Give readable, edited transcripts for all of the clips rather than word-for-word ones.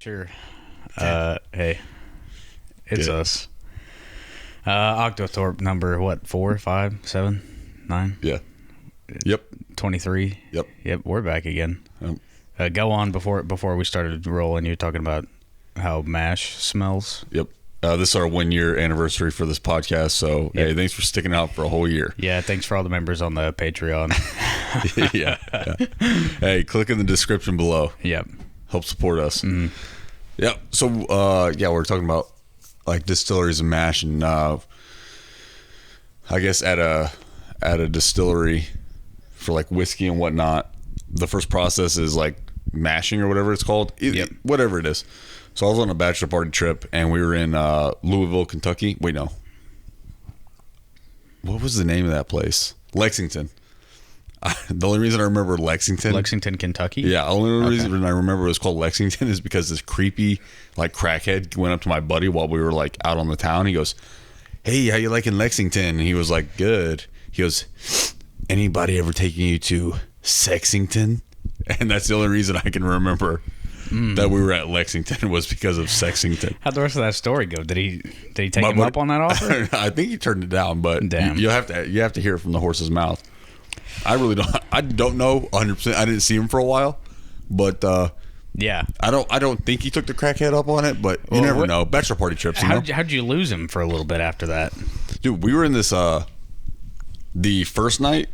Sure. Hey, it's Good. us. Octothorpe number, what, 4, 5, 7, 9, Yeah. Yep. 23? Yep. Yep, we're back again. Um, Go on before we started rolling. You were talking about how MASH smells. Yep. This is our 1 year anniversary for this podcast. So, Yep. hey, thanks for sticking out for a whole year. Yeah, thanks for all the members on the Patreon. yeah. Hey, click in the description below. Yep. Help support us. Mm-hmm. Yep. So, we're talking about like distilleries and mash, and I guess at a distillery for like whiskey and whatnot, the first process is like mashing or whatever it's called. Yep. Whatever it is. So I was on a bachelor party trip, and we were in Louisville, Kentucky. Wait, no. What was the name of that place? Lexington. The only reason I remember Lexington, Kentucky? Yeah, the only reason I remember it was called Lexington is because this creepy, like, crackhead went up to my buddy while we were, like, out on the town. He goes, "Hey, how you liking Lexington?" And he was like, "Good." He goes, "Anybody ever taking you to Sexington?" And that's the only reason I can remember that we were at Lexington was because of Sexington. How'd the rest of that story go? Did he take him buddy- up on that offer? I think he turned it down, but Damn. you have to hear it from the horse's mouth. I don't know 100%. I didn't see him for a while, but Yeah. I don't think he took the crackhead up on it, but you Well, never what- know. Bachelor party trips, you know? How'd you lose him for a little bit after that? Dude, we were in this the first night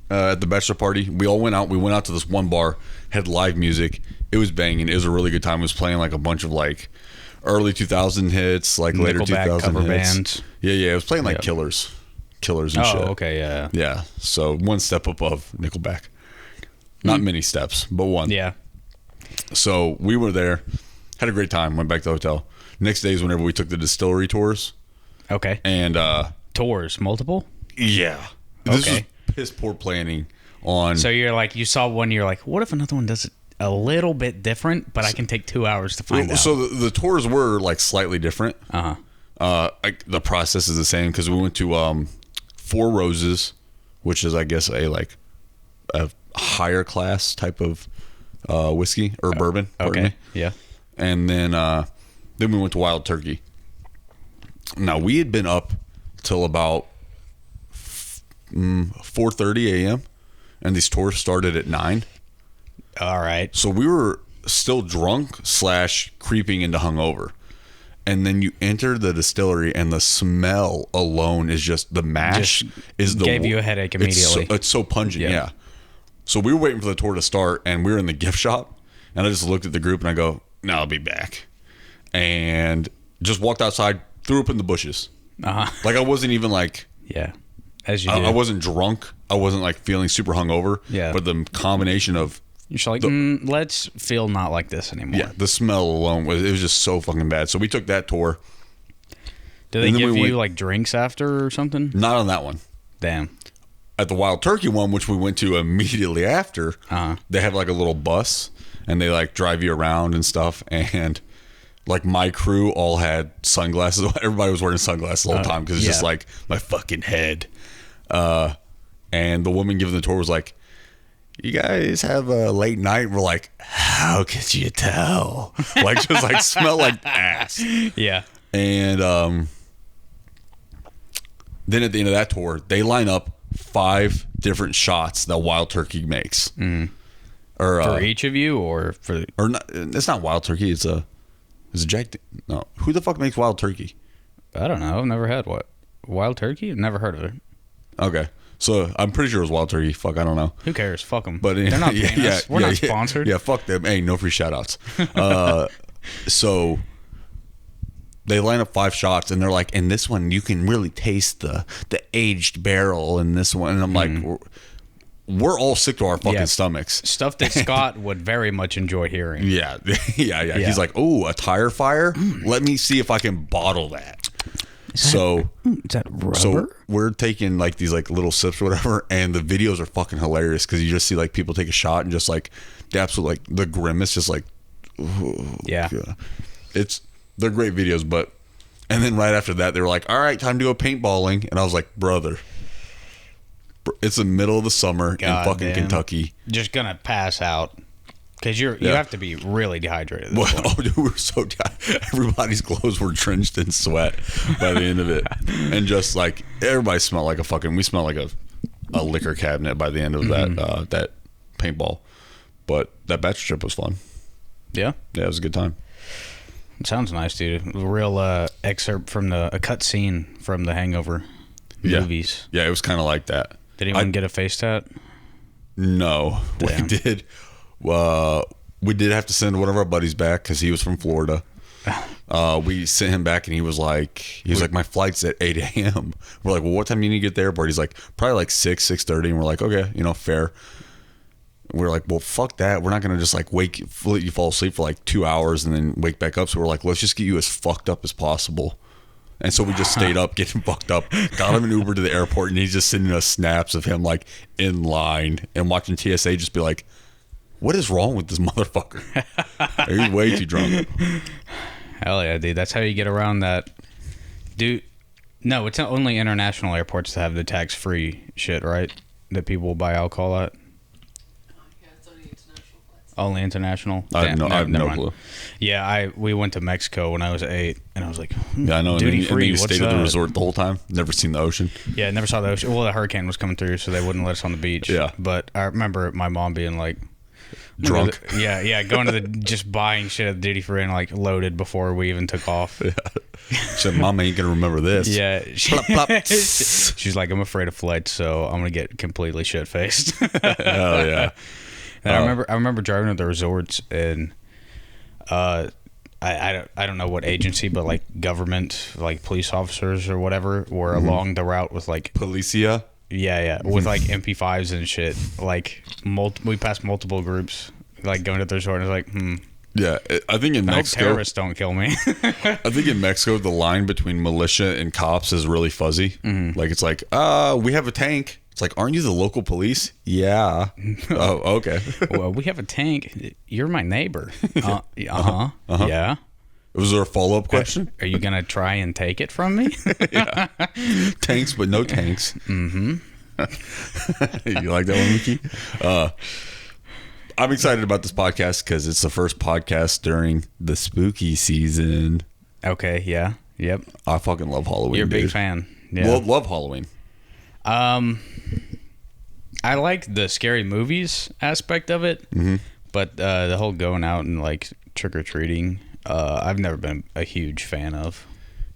at the bachelor party. We all went out. We went out to this one bar, had live music. It was banging. It was a really good time. It was playing like a bunch of like early 2000 hits, like later Nickelback 2000 cover hits. bands. Yeah. It was playing like Yep. Killers and shit. Oh, okay, yeah. Yeah, so one step above Nickelback. Not many steps, but one. Yeah. So we were there, had a great time, went back to the hotel. Next day is whenever we took the distillery tours. Okay. And Tours, multiple? yeah, this Okay. was piss poor planning on. So you're like, you saw one, you're like, what if another one does it a little bit different, but I can take 2 hours to find out? So the tours were like slightly different. Like the process is the same because we went to Four Roses, which is I guess a higher class type of whiskey or bourbon. Pardon Okay. me. Yeah. And then we went to Wild Turkey. Now we had been up till about 4:30 a.m. and these tours started at 9. All right. So we were still drunk / creeping into hungover. And then you enter the distillery, and the smell alone is just the mash is the gave you a headache immediately. It's so pungent, Yeah. yeah. So we were waiting for the tour to start, and we were in the gift shop, and I just looked at the group and I go, "No, I'll be back," and just walked outside, threw up in the bushes. Like I wasn't even like Yeah. As you do. I wasn't drunk. I wasn't like feeling super hungover. Yeah. But the combination of You're just like, let's feel not like this anymore. the smell alone was just so fucking bad. So we took that tour. Do they And then give we you went- like drinks after or something? Not on that one. Damn. At the Wild Turkey one, which we went to immediately after, they have like a little bus and they like drive you around and stuff. And like my crew all had sunglasses. Everybody was wearing sunglasses the whole time because it's just yeah. like my fucking head. And the woman giving the tour was like, "You guys have a late night?" We're like, "How could you tell?" Like just like smell like ass. Yeah. And then at the end of that tour, they line up 5 different shots that Wild Turkey makes. Or For each of you or for... or not, it's not Wild Turkey. It's a Jack. No, who the fuck makes Wild Turkey? I don't know. I've never had what? Wild turkey? I've never heard of it. Okay, so I'm pretty sure it was Wild Turkey. Fuck, I don't know. Who cares? Fuck them. But they're not paying us. We're not sponsored. Yeah, fuck them. Hey, no free shout outs. So they line up 5 shots and they're like, "In this one you can really taste the aged barrel in this one." And I'm like, we're all sick to our fucking Yeah. stomachs. Stuff that Scott would very much enjoy hearing. Yeah. He's like, "Oh, a tire fire? Let me see if I can bottle that." Is that rubber? So we're taking like these like little sips or whatever, and the videos are fucking hilarious because you just see like people take a shot and just like the absolute like the grimace, just like, yeah. They're great videos, but and then right after that they were like, "All right, time to go paintballing," and I was like, "Brother, it's the middle of the summer in fucking damn. Kentucky. Just gonna pass out. Because you have to be really dehydrated. At this Well, point. oh, dude, we were so tired. Everybody's clothes were drenched in sweat by the end of it, and just like everybody smelled like we smelled like a liquor cabinet by the end of that paintball. But that bachelor trip was fun. Yeah, it was a good time. It sounds nice, dude. A real excerpt from a cut scene from the Hangover movies. Yeah, it was kind of like that. Did anyone get a face tat? No, Damn. we did. We did have to send one of our buddies back because he was from Florida. We sent him back, and he was like, my flight's at 8 a.m. We're like, well, what time do you need to get to the airport? He's like, probably like 6:30, and we're like, okay, fair. We're like, well, fuck that. We're not gonna just like let you fall asleep for like 2 hours and then wake back up. So we're like, let's just get you as fucked up as possible. And so we just stayed up getting fucked up, got him an Uber to the airport, and he's just sending us snaps of him like in line and watching TSA just be like, what is wrong with this motherfucker? He's way too drunk. Hell yeah, dude. That's how you get around that. Dude, no, it's not only international airports that have the tax-free shit, right? That people buy alcohol at. Yeah, it's only international flights. Only international? I have no mind. clue. Yeah, we went to Mexico when I was 8, and I was like, Yeah, I know. Duty and then free, you what's stayed at the that? resort the whole time. Never seen the ocean. Yeah, I never saw the ocean. Well, the hurricane was coming through, so they wouldn't let us on the beach. Yeah. But I remember my mom being like, Drunk. Going to just buying shit at the duty free and like loaded before we even took off. She said, Mama ain't gonna remember this. Yeah. Plop, plop. She's like, I'm afraid of flights, so I'm gonna get completely shit faced. Hell yeah. And I remember driving to the resorts, and I don't know what agency, but like government, like police officers or whatever, were along the route with like Policia. with like MP5s and shit. Like we passed multiple groups, like going to the resort, and it's like, Yeah, I think in I hope Mexico, terrorists don't kill me. I think in Mexico the line between militia and cops is really fuzzy. Like it's like, we have a tank. It's like, aren't you the local police? Yeah. Oh, okay. Well, we have a tank. You're my neighbor. Yeah. Was there a follow-up question? Are you gonna try and take it from me? Tanks, but no tanks. Mm-hmm. You like that one, Mickey? I'm excited about this podcast because it's the first podcast during the spooky season. Okay. Yeah. Yep. I fucking love Halloween. You're a big dude. fan. Yeah. Love Halloween. I like the scary movies aspect of it, but the whole going out and like trick or treating, I've never been a huge fan of.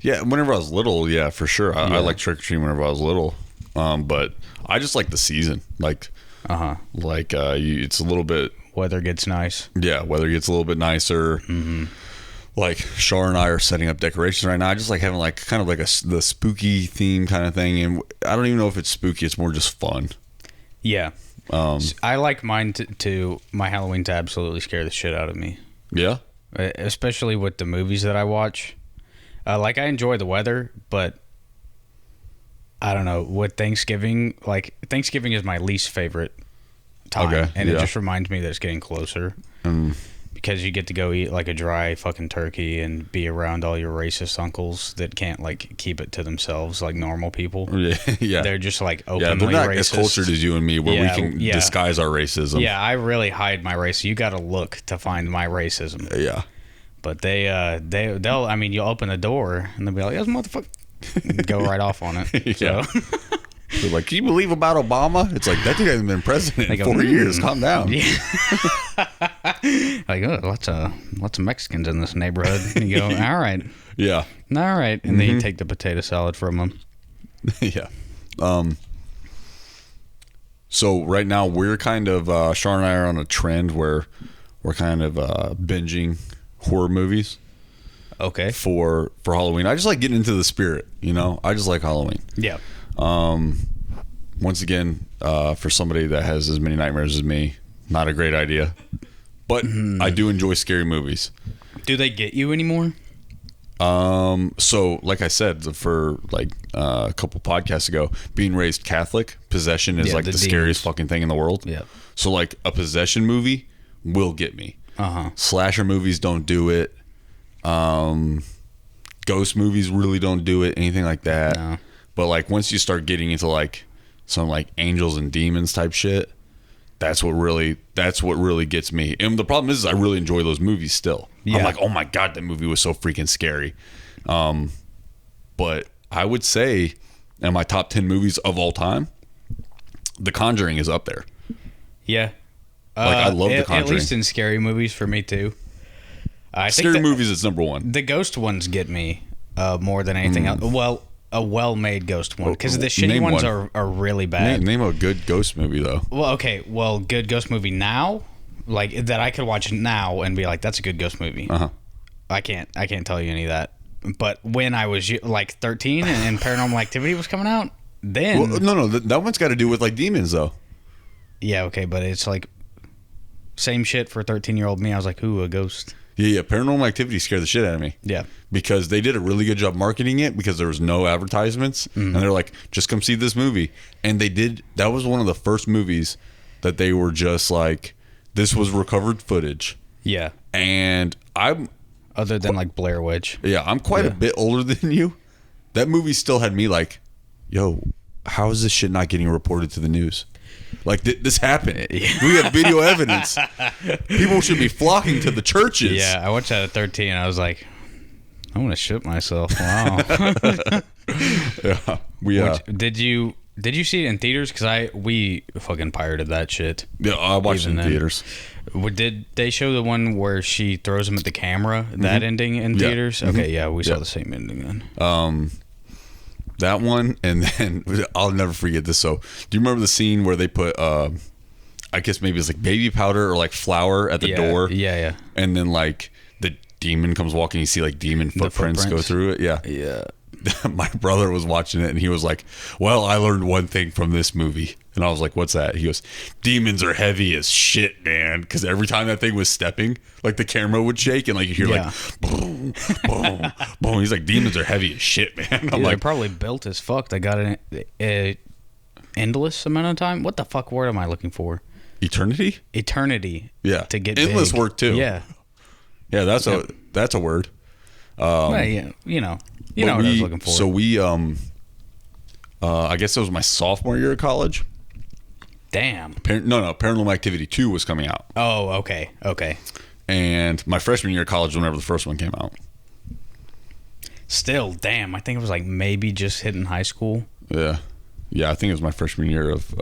Yeah, whenever I was little, yeah, for sure. I liked trick or treating whenever I was little, but I just like the season. Like, it's a little bit. Weather gets nice. Yeah, weather gets a little bit nicer. Like Shar and I are setting up decorations right now. I just like having like kind of like the spooky theme kind of thing, and I don't even know if it's spooky. It's more just fun. Yeah. I like mine to my Halloween to absolutely scare the shit out of me. Yeah. Especially with the movies that I watch. Like I enjoy the weather, but I don't know, with Thanksgiving, like Thanksgiving is my least favorite time. Okay, And it yeah. just reminds me that it's getting closer. Because you get to go eat like a dry fucking turkey and be around all your racist uncles that can't like keep it to themselves like normal people. Yeah. They're just like Yeah, openly they're not racist. as cultured as you and me where we can disguise our racism. Yeah, I really hide my race. You got to look to find my racism. Yeah. But they'll. I mean, you open the door and they'll be like, "Yes, motherfucker," and go right off on it. Yeah. So. They're like, can you believe about Obama? It's like, that dude hasn't been president in 4 years. Calm down. Yeah. Like, oh, lots of Mexicans in this neighborhood. And you go, all right. Yeah. All right. And then you take the potato salad from them. Yeah. So right now we're kind of, Shar and I are on a trend where we're kind of binging horror movies Okay. for Halloween. I just like getting into the spirit, I just like Halloween. Yeah. Once again, for somebody that has as many nightmares as me, not a great idea. But I do enjoy scary movies. Do they get you anymore? So like I said, for like a couple podcasts ago, being raised Catholic, possession is like the scariest fucking thing in the world. Yeah. So like a possession movie will get me. Uh-huh. Slasher movies don't do it. Ghost movies really don't do it. Anything like that. No. But like once you start getting into like some like angels and demons type shit, that's what really gets me. And the problem is I really enjoy those movies still. Yeah. I'm like, oh my God, that movie was so freaking scary. But I would say in my top 10 movies of all time, The Conjuring is up there. Yeah. Like, I love The Conjuring. At least in scary movies for me, too. I think Scary movies is number one. the ghost ones get me more than anything else. Well, a well-made ghost one. Because the shitty Name ones one. are really bad. Name a good ghost movie, though. Well, okay. Well, good ghost movie now? Like, that I could watch now and be like, that's a good ghost movie. Uh-huh. I can't tell you any of that. But when I was like 13 and Paranormal Activity was coming out, then Well, no, that one's got to do with like demons, though. yeah, okay, but it's like same shit for 13-year-old me. I was like, ooh, a ghost. Yeah. Paranormal Activity scared the shit out of me. Yeah. Because they did a really good job marketing it because there was no advertisements. And they're like, just come see this movie. And they did. That was one of the first movies that they were just like, this was recovered footage. Yeah. And I'm Other than like Blair Witch. I'm quite a bit older than you. That movie still had me like, yo, how is this shit not getting reported to the news? Like, this happened. We have video evidence. People should be flocking to the churches. Yeah, I watched that at 13. I was like, I want to shit myself. Wow. Yeah. Did you see it in theaters? Because we fucking pirated that shit. Yeah, I watched it in Even then. theaters. Did they show the one where she throws him at the camera? That ending in Yeah. theaters? Okay, yeah, we saw the same ending then. That one, and then I'll never forget this. So, do you remember the scene where they put, I guess maybe it's like baby powder or like flour at the door? Yeah. And then like the demon comes walking, you see like demon footprints go footprints. through it. Yeah. Yeah. My brother was watching it and he was like, well, I learned one thing from this movie. And I was like, what's that? He goes, demons are heavy as shit, man. Because every time that thing was stepping, like the camera would shake and like you hear like boom, boom, boom. He's like, demons are heavy as shit, man. I'm Dude, like, they're probably built as fuck. They got an endless amount of time. What the fuck word am I looking for? eternity? Eternity. Yeah. To get endless big. work too. Yeah. Yeah, that's a word. Well, yeah, you know what I was looking for. So we I guess it was my sophomore year of college. Damn. Paranormal Activity 2 was coming out. Oh, okay. And my freshman year of college, whenever the first one came out. Still, damn. I think it was like maybe just hitting high school. Yeah. Yeah, I think it was my freshman year of...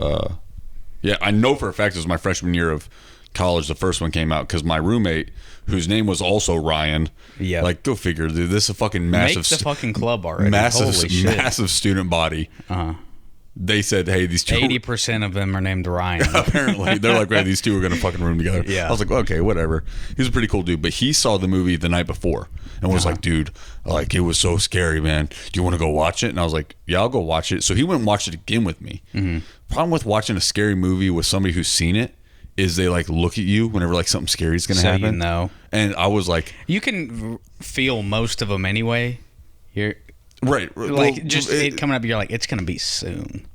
yeah, I know for a fact it was my freshman year of college the first one came out because my roommate, whose name was also Ryan... Yeah. Like, go figure, dude. This is a fucking massive... Make the fucking club already. Massive, Holy shit. massive student body. Uh-huh. They said, hey, these two... 80% of them are named Ryan. Apparently. They're like, right, these two are going to fucking room together. Yeah. I was like, okay, whatever. He's a pretty cool dude. But he saw the movie the night before and was like, dude, like, it was so scary, man. Do you want to go watch it? And I was like, yeah, I'll go watch it. So he went and watched it again with me. Mm-hmm. Problem with watching a scary movie with somebody who's seen it is they, like, look at you whenever, like, something scary is going to So happen. you know. And I was like... You can feel most of them anyway. You're Right. like, Well, just it coming up, you're like, it's going to be soon.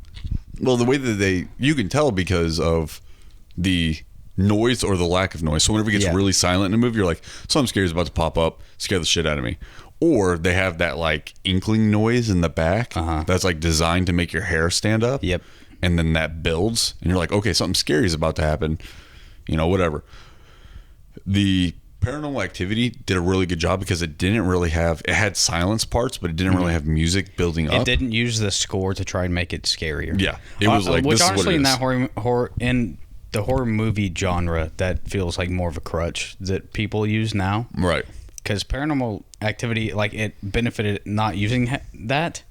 Well, the way that you can tell because of the noise or the lack of noise. So whenever it gets really silent in a movie, you're like, something scary is about to pop up, scare the shit out of me. Or they have that like inkling noise in the back that's like designed to make your hair stand up. Yep. And then that builds and you're like, okay, something scary is about to happen. You know, whatever. The Paranormal Activity did a really good job because it didn't really have, it had silence parts, but it didn't really have music building up. It didn't use the score to try and make it scarier. Yeah. It was like, which this honestly, is in what it is. that horror in the horror movie genre, that feels like more of a crutch that people use now. Right. Because Paranormal Activity, like, it benefited not using that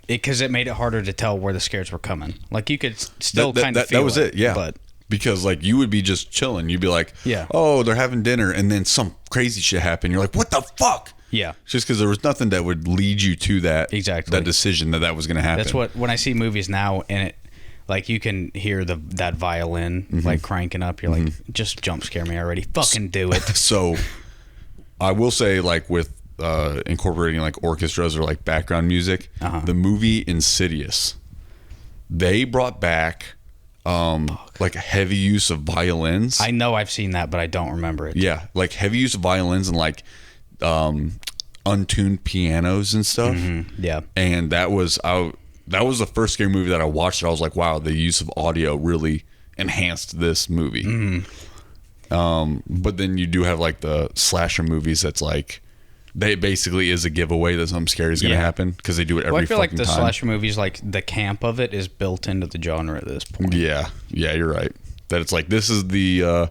because it made it harder to tell where the scares were coming. Like, you could still kind of feel that was it, yeah. But because like you would be just chilling, you'd be like, Yeah. oh, they're having dinner, and then some crazy shit happened. You're like, what the fuck? yeah. Just because there was nothing that would lead you to that Exactly. that decision that was going to happen. That's what, when I see movies now and it, like, you can hear that violin like cranking up. You're like, just jump scare me already. Fucking do it. So I will say, like with incorporating like orchestras or like background music, the movie Insidious, they brought back like heavy use of violins. I know I've seen that, but I don't remember it. Yeah, like heavy use of violins and like untuned pianos and stuff. Yeah. And that was the first scary movie that I watched. I was like, wow, the use of audio really enhanced this movie. Mm-hmm. But then you do have like the slasher movies that's like they basically is a giveaway that something scary is going to happen because they do it every Well, I feel like fucking the time. slasher movies, like the camp of it, is built into the genre at this point. Yeah, you're right. That it's like this is the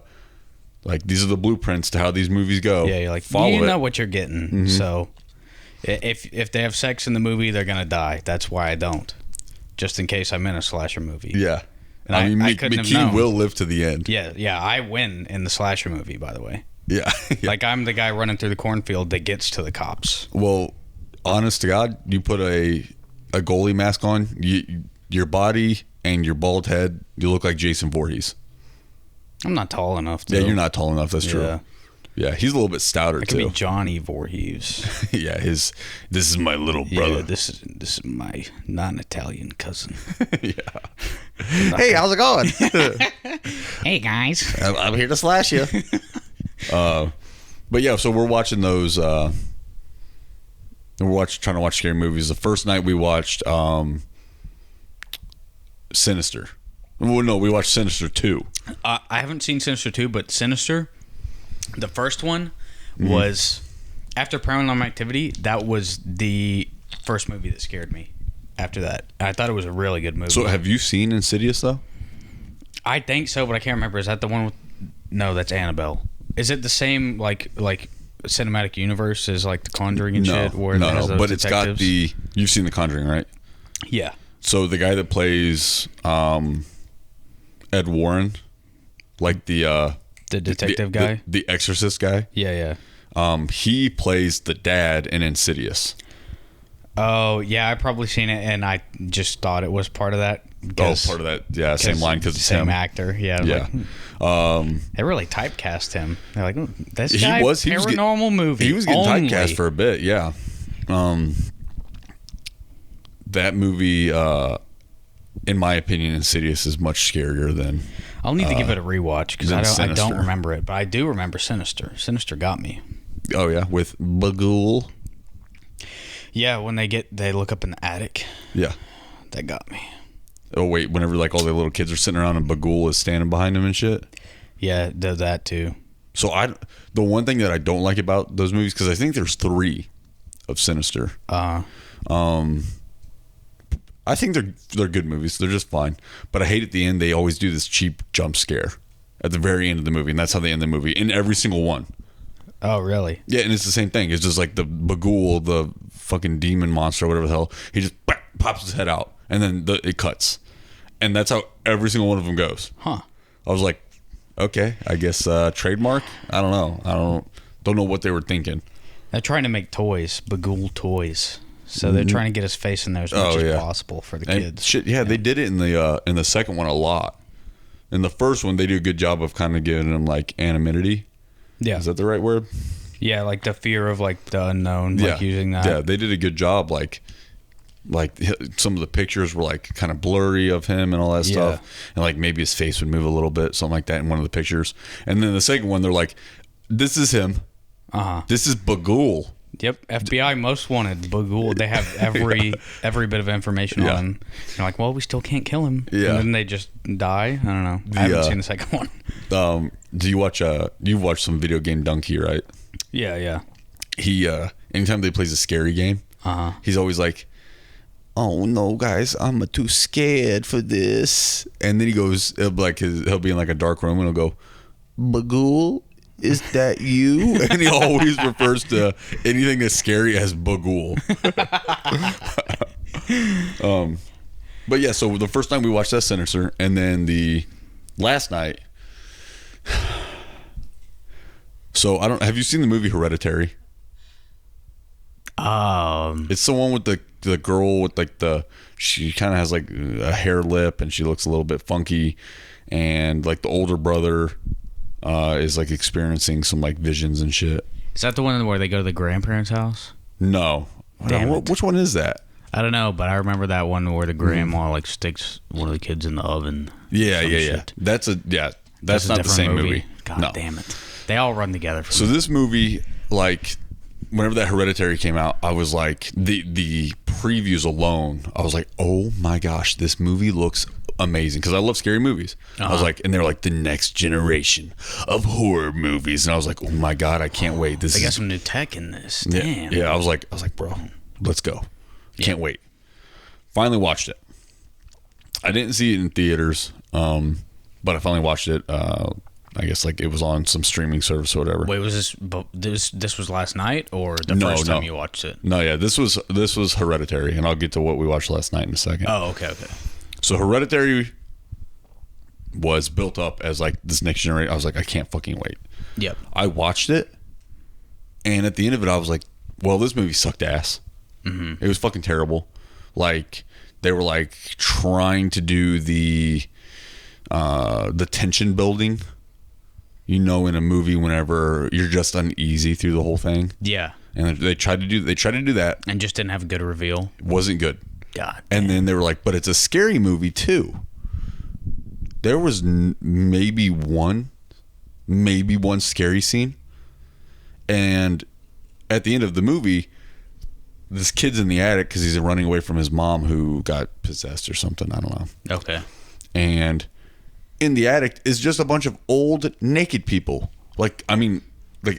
like these are the blueprints to how these movies go. Yeah, you're like, follow you it. know what you're getting. Mm-hmm. So if they have sex in the movie, they're gonna die. That's why I don't. Just in case I'm in a slasher movie. Yeah, And I mean, I couldn't have McKee known. will live to the end. Yeah, I win in the slasher movie, by the way. Yeah. Like, I'm the guy running through the cornfield that gets to the cops. Well, honest to God, you put a goalie mask on, your body and your bald head, you look like Jason Voorhees. I'm not tall enough to. Yeah, you're not tall enough. That's Yeah. true. Yeah, he's a little bit stouter I could too. be Johnny Voorhees. Yeah, this is my little Yeah, brother. this is my non-Italian cousin. Yeah. Hey, how's it going? Hey, guys. I'm here to slash you. But yeah, so we're watching those. Trying to watch scary movies. The first night we watched Sinister. Well, no, we watched Sinister 2. I haven't seen Sinister 2, but Sinister, the first one, was after Paranormal Activity. That was the first movie that scared me. After that, I thought it was a really good movie. So have you seen Insidious though? I think so, but I can't remember. Is that the one with? No, that's Annabelle. Is it the same like cinematic universe as like The Conjuring and shit? Where it has those but it's got detectives? You've seen The Conjuring, right? Yeah. So the guy that plays Ed Warren, like the detective guy. the Exorcist guy. Yeah. He plays the dad in Insidious. Oh yeah, I probably seen it, and I just thought it was part of that. Oh, part of that, yeah, same line because it's same him. actor. Yeah. Yeah. Like, they really typecast him. They're like, this guy, He was paranormal movie. He was getting only. typecast for a bit, yeah. That movie, in my opinion, Insidious is much scarier than. I'll need to give it a rewatch because I Sinister. don't remember it, but I do remember Sinister. Sinister got me. Oh yeah, with Bagul. Yeah, when they look up in the attic, Yeah. that got me. Oh wait, whenever like all the little kids are sitting around and Bagul is standing behind them and shit. Yeah, it does that too. So the one thing that I don't like about those movies, because I think there's 3 of Sinister. I think they're good movies. They're just fine. But I hate at the end they always do this cheap jump scare at the very end of the movie, and that's how they end the movie in every single one. Oh, really? Yeah, and it's the same thing. It's just like the Bagul, the fucking demon monster, whatever the hell. He just pops his head out, and then it cuts, and that's how every single one of them goes. Huh. I was like, okay, I guess trademark. I don't know. Don't know what they were thinking. They're trying to make toys, Bagul toys. So they're trying to get his face in there as much as possible for the And kids. shit, yeah, they did it in the second one a lot. In the first one, they do a good job of kind of giving them like anonymity. Yeah. Is that the right word? Yeah, like the fear of like the unknown, like using that. Yeah, they did a good job. Like some of the pictures were like kind of blurry of him and all that stuff, and like maybe his face would move a little bit, something like that in one of the pictures. And then the second one, they're like, "This is him. This is Bagul." Yep, FBI most wanted Bagul. They have every bit of information on him. They're like, well, we still can't kill him. Yeah. And then they just die. I don't know. I haven't seen the second one. Do you watch? You've watched some video game Donkey, right? Yeah. He anytime they plays a scary game, he's always like, "Oh no, guys, I'm too scared for this." And then he goes, he'll be in like a dark room and he'll go, "Bagul, is that you?" And he always refers to anything that's scary as Bagul. But yeah, so the first time we watched that Sinister, and then the last night. So have you seen the movie Hereditary? It's the one with the girl with like she kind of has like a hair lip and she looks a little bit funky, and like the older brother is like experiencing some like visions and shit. Is that the one where they go to the grandparents' house? No. Damn it. Which one is that? I don't know, but I remember that one where the grandma like sticks one of the kids in the oven. Yeah. Shit. That's not the same movie. God damn it. They all run together. So this movie, like, whenever that Hereditary came out, I was like, the previews alone, I was like, oh my gosh, this movie looks amazing because I love scary movies. I was like, and they're like the next generation of horror movies, and I was like, oh my god, I can't wait. They got some new tech in this. Damn. Yeah. I was like, bro, let's go. Can't wait. Finally watched it. I didn't see it in theaters, but I finally watched it. I guess like it was on some streaming service or whatever. Wait, was this was last night or the first time you watched it? No, yeah, this was Hereditary, and I'll get to what we watched last night in a second. Oh, okay. So Hereditary was built up as like this next generation. I was like, I can't fucking wait. Yep. I watched it, and at the end of it, I was like, well, this movie sucked ass. It was fucking terrible. Like they were like trying to do the tension building. You know, in a movie, whenever you're just uneasy through the whole thing. Yeah. And they tried to do that. And just didn't have a good reveal. It wasn't good. God. And then they were like, but it's a scary movie too. There was maybe one scary scene. And at the end of the movie, this kid's in the attic because he's running away from his mom who got possessed or something. I don't know. Okay. And in the attic is just a bunch of old naked people. Like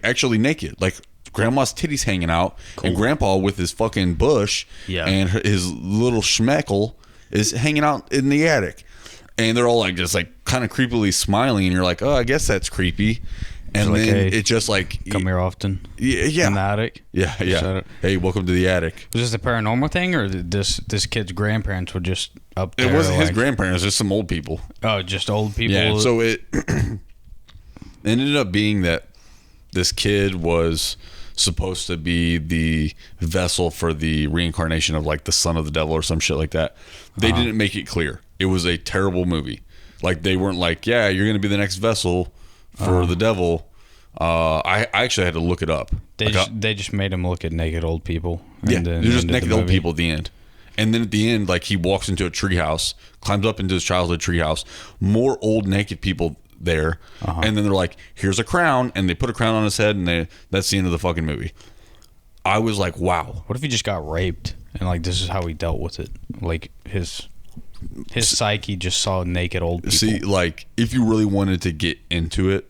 actually naked. Like grandma's titties hanging out, cool. And grandpa with his fucking bush and his little schmeckle is hanging out in the attic. And they're all like just like kind of creepily smiling, and you're like, oh, I guess that's creepy. And like, then hey, it's just like, come here often. Yeah. In the attic. Yeah. Hey, welcome to the attic. Was this a paranormal thing, or this kid's grandparents were just up there? It wasn't his grandparents, just some old people. Oh, just old people. Yeah. So it ended up being that this kid was supposed to be the vessel for the reincarnation of like the son of the devil or some shit like that. They didn't make it clear. It was a terrible movie. Like they weren't like, yeah, you're going to be the next vessel for the devil. I actually had to look it up. They just made him look at naked old people. Yeah, they're just naked old people at the end. And then at the end, like he walks into a treehouse, climbs up into his childhood treehouse, more old naked people there, and then they're like, "Here's a crown," and they put a crown on his head, and that's the end of the fucking movie. I was like, "Wow." What if he just got raped and like this is how he dealt with it? Like his psyche just saw naked old people. See, like if you really wanted to get into it,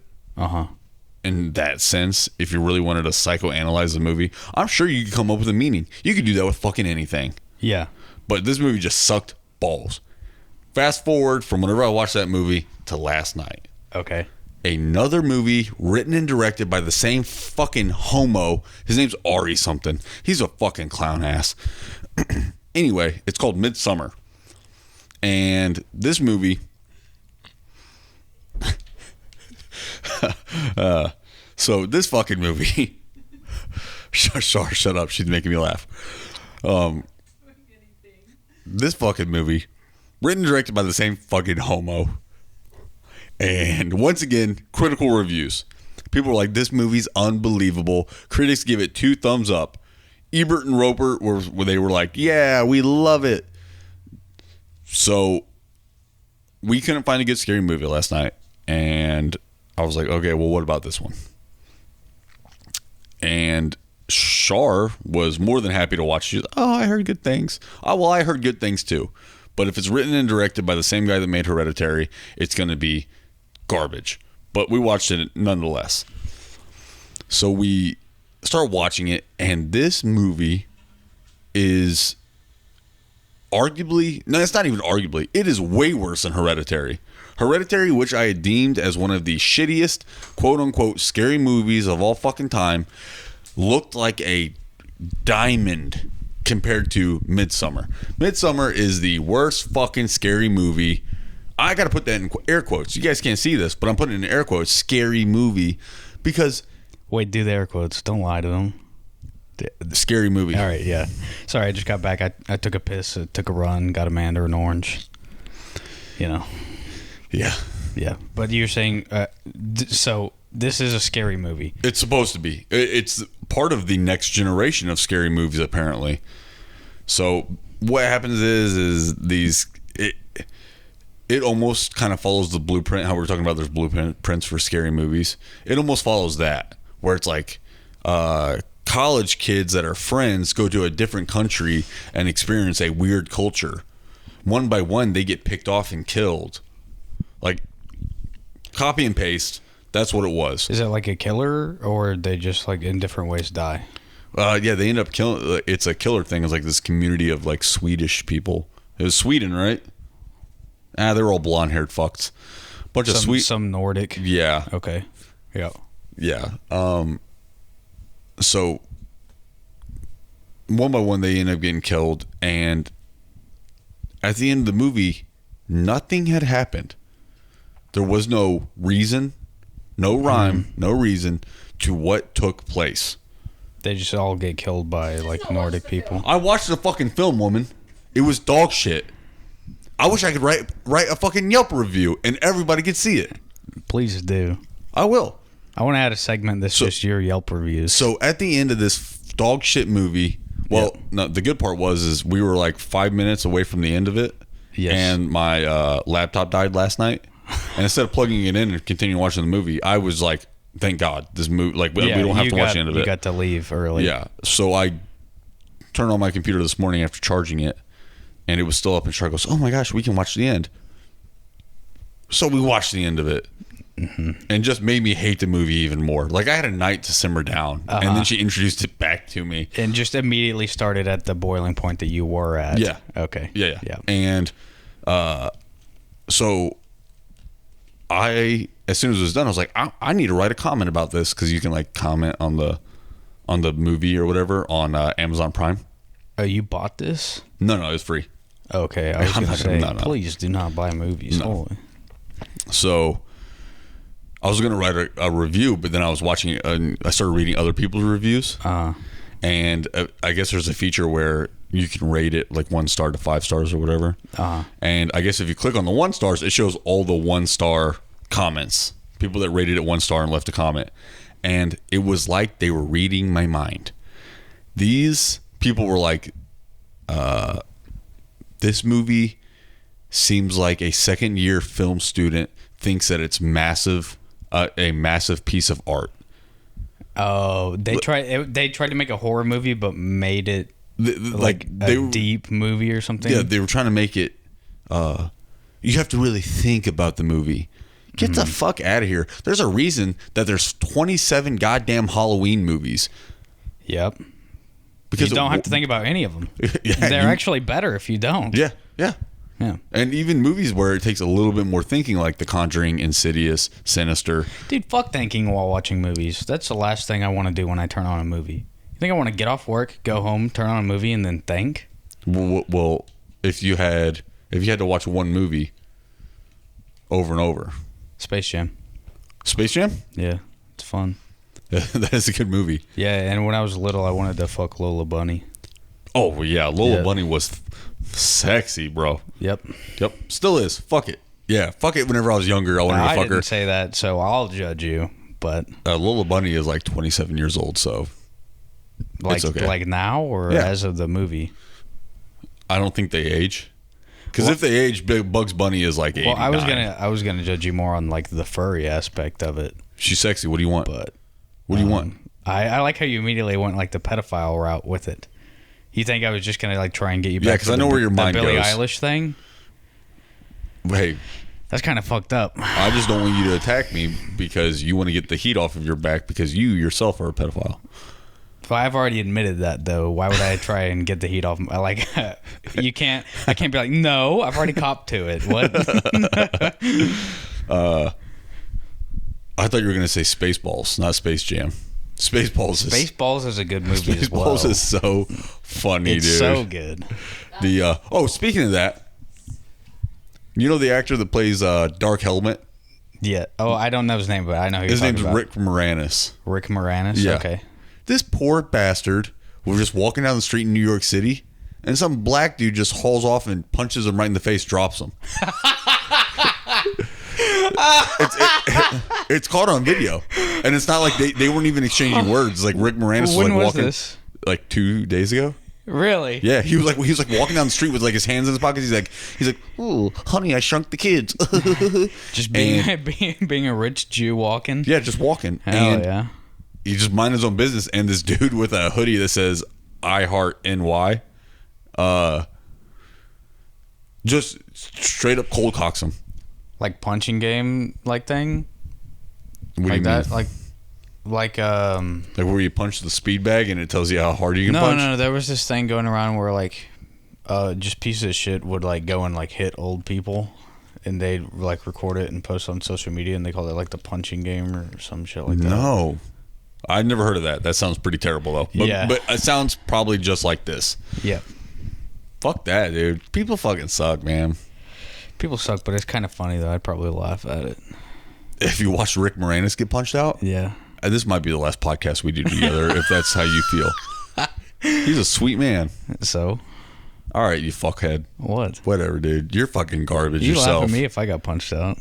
in that sense, if you really wanted to psychoanalyze the movie, I'm sure you could come up with a meaning. You could do that with fucking anything. Yeah. But this movie just sucked balls. Fast forward from whenever I watched that movie to last night. Okay. Another movie written and directed by the same fucking homo. His name's Ari something. He's a fucking clown ass. Anyway, it's called Midsummer. And this movie... so this fucking movie... Shut up. She's making me laugh. This fucking movie, written and directed by the same fucking homo. And once again, critical reviews. People were like, this movie's unbelievable. Critics give it 2 thumbs up. Ebert and Roper they were like, yeah, we love it. So we couldn't find a good scary movie last night. And I was like, okay, well, what about this one? And Shar was more than happy to watch. She's like, oh, I heard good things. Oh, well, I heard good things too. But if it's written and directed by the same guy that made Hereditary, it's going to be garbage. But we watched it nonetheless. So we start watching it, and this movie is arguably, no, it's not even arguably, it is way worse than Hereditary. Hereditary, which I had deemed as one of the shittiest, quote-unquote, scary movies of all fucking time, looked like a diamond compared to Midsummer. Midsummer is the worst fucking scary movie. I got to put that in air quotes. You guys can't see this, but I'm putting it in air quotes, scary movie, because... Wait, do the air quotes. Don't lie to them. The scary movie. All right, yeah. Sorry, I just got back. I took a piss, took a run, got Amanda an orange. You know. Yeah. Yeah. But you're saying... so... This is a scary movie. It's supposed to be. It's part of the next generation of scary movies, apparently. So what happens is these... It almost kind of follows the blueprint. How we were talking about there's blueprints for scary movies. It almost follows that, where it's like college kids that are friends go to a different country and experience a weird culture. one by one they get picked off and killed. Like copy and paste. That's what it was. Is it like a killer, or they just like in different ways die? Yeah, they end up killing. It's a killer thing. It's like this community of like Swedish people. It was Sweden, right? They're all blonde-haired fucks. Bunch of some Nordic. Yeah. Okay. Yeah. Yeah. So one by one they end up getting killed, and at the end of the movie, nothing had happened. There was no reason, no rhyme, no reason to what took place. They just all get killed by like Nordic people. I watched the fucking film, woman. It was dog shit. I wish I could write a fucking Yelp review and everybody could see it. Please do. I will. I want to add a segment that's just your Yelp reviews. So at the end of this dog shit movie, well, no, the good part is we were like 5 minutes away from the end of it. Yes. And my laptop died last night. And instead of plugging it in and continuing watching the movie, I was like, thank God, this movie, like, we don't have to watch the end of it. You got to leave early. Yeah. So I turned on my computer this morning after charging it, and it was still up, and Char goes, oh my gosh, we can watch the end. So we watched the end of it. And just made me hate the movie even more. Like, I had a night to simmer down, and then she introduced it back to me. And just immediately started at the boiling point that you were at. Yeah. Okay. Yeah. And so as soon as it was done, I was like, I need to write a comment about this, because you can like comment on the movie or whatever on Amazon Prime. Oh, you bought this? No, it was free. Okay, I was going to say, no. please do not buy movies. No. Holy. So I was going to write a review, but then I was watching and I started reading other people's reviews. And I guess there's a feature where you can rate it like 1 star to 5 stars or whatever. And I guess if you click on the 1 stars, it shows all the 1 star comments, people that rated it 1 star and left a comment. And it was like they were reading my mind. These people were like, this movie seems like a second-year film student thinks that it's a massive piece of art. Oh, they tried to make a horror movie, but made it like a deep movie or something. Yeah, they were trying to make it. You have to really think about the movie. Get the fuck out of here. There's a reason that there's 27 goddamn Halloween movies. Yep. Because you don't have to think about any of them. They're actually better if you don't. Yeah. Yeah. And even movies where it takes a little bit more thinking, like The Conjuring, Insidious, Sinister. Dude, fuck thinking while watching movies. That's the last thing I want to do when I turn on a movie. You think I want to get off work, go home, turn on a movie, and then think? Well, if you had to watch one movie over and over. Space Jam. Space Jam? Yeah, it's fun. That is a good movie. Yeah, and when I was little, I wanted to fuck Lola Bunny. Oh, yeah. Lola Bunny was sexy, bro. Yep. Still is. Fuck it. Yeah, fuck it. Whenever I was younger, I wanted to fuck her. I didn't say that, so I'll judge you, but... Lola Bunny is like 27 years old, so like, it's okay. Like now, or as of the movie? I don't think they age. Because if they age, Bugs Bunny is like 89. Well, I was gonna judge you more on like the furry aspect of it. She's sexy. What do you want? But what do you want? I like how you immediately went like the pedophile route with it. You think I was just gonna like try and get you back? Yeah, because I know where your mind goes. The Billie Eilish thing. Hey, that's kind of fucked up. I just don't want you to attack me because you want to get the heat off of your back because you yourself are a pedophile. Well, I've already admitted that, though. Why would I try and get the heat off? Like, I can't be like, no, I've already copped to it. What? I thought you were going to say Spaceballs, not Space Jam. Spaceballs is a good movie as well. Spaceballs is so funny, dude. It's so good. Speaking of that, you know the actor that plays Dark Helmet? Yeah. Oh, I don't know his name, but I know who you're talking about. Rick Moranis. Rick Moranis? Yeah. Okay. This poor bastard was just walking down the street in New York City, and some black dude just hauls off and punches him right in the face, drops him. It's caught on video, and it's not like they weren't even exchanging words. Like Rick Moranis was like walking this? Like 2 days ago. Really? Yeah, he was like walking down the street with like his hands in his pockets. He's like, "Oh, honey, I shrunk the kids." Just being a rich Jew walking. Yeah, just walking. Hell yeah. He just mind his own business, and this dude with a hoodie that says "I Heart NY," Just straight up cold cocks them. Like punching game like thing? What do Like you that? mean? Like Like where you punch the speed bag and it tells you how hard you can no, punch? no, there was this thing going around where like just pieces of shit would like go and like hit old people and they'd like record it and post on social media and they call it like the punching game or some shit like that. No. I've never heard of that. That sounds pretty terrible though. But, Yeah. but it sounds probably just like this. Yeah. Fuck that, dude. People fucking suck, man. People suck, but it's kind of funny though. I'd probably laugh at it. If you watch Rick Moranis get punched out, Yeah. this might be the last podcast we do together if that's how you feel. He's a sweet man. So All right, you fuckhead. what? Whatever, dude. You're fucking garbage You yourself. laugh at me if I got punched out.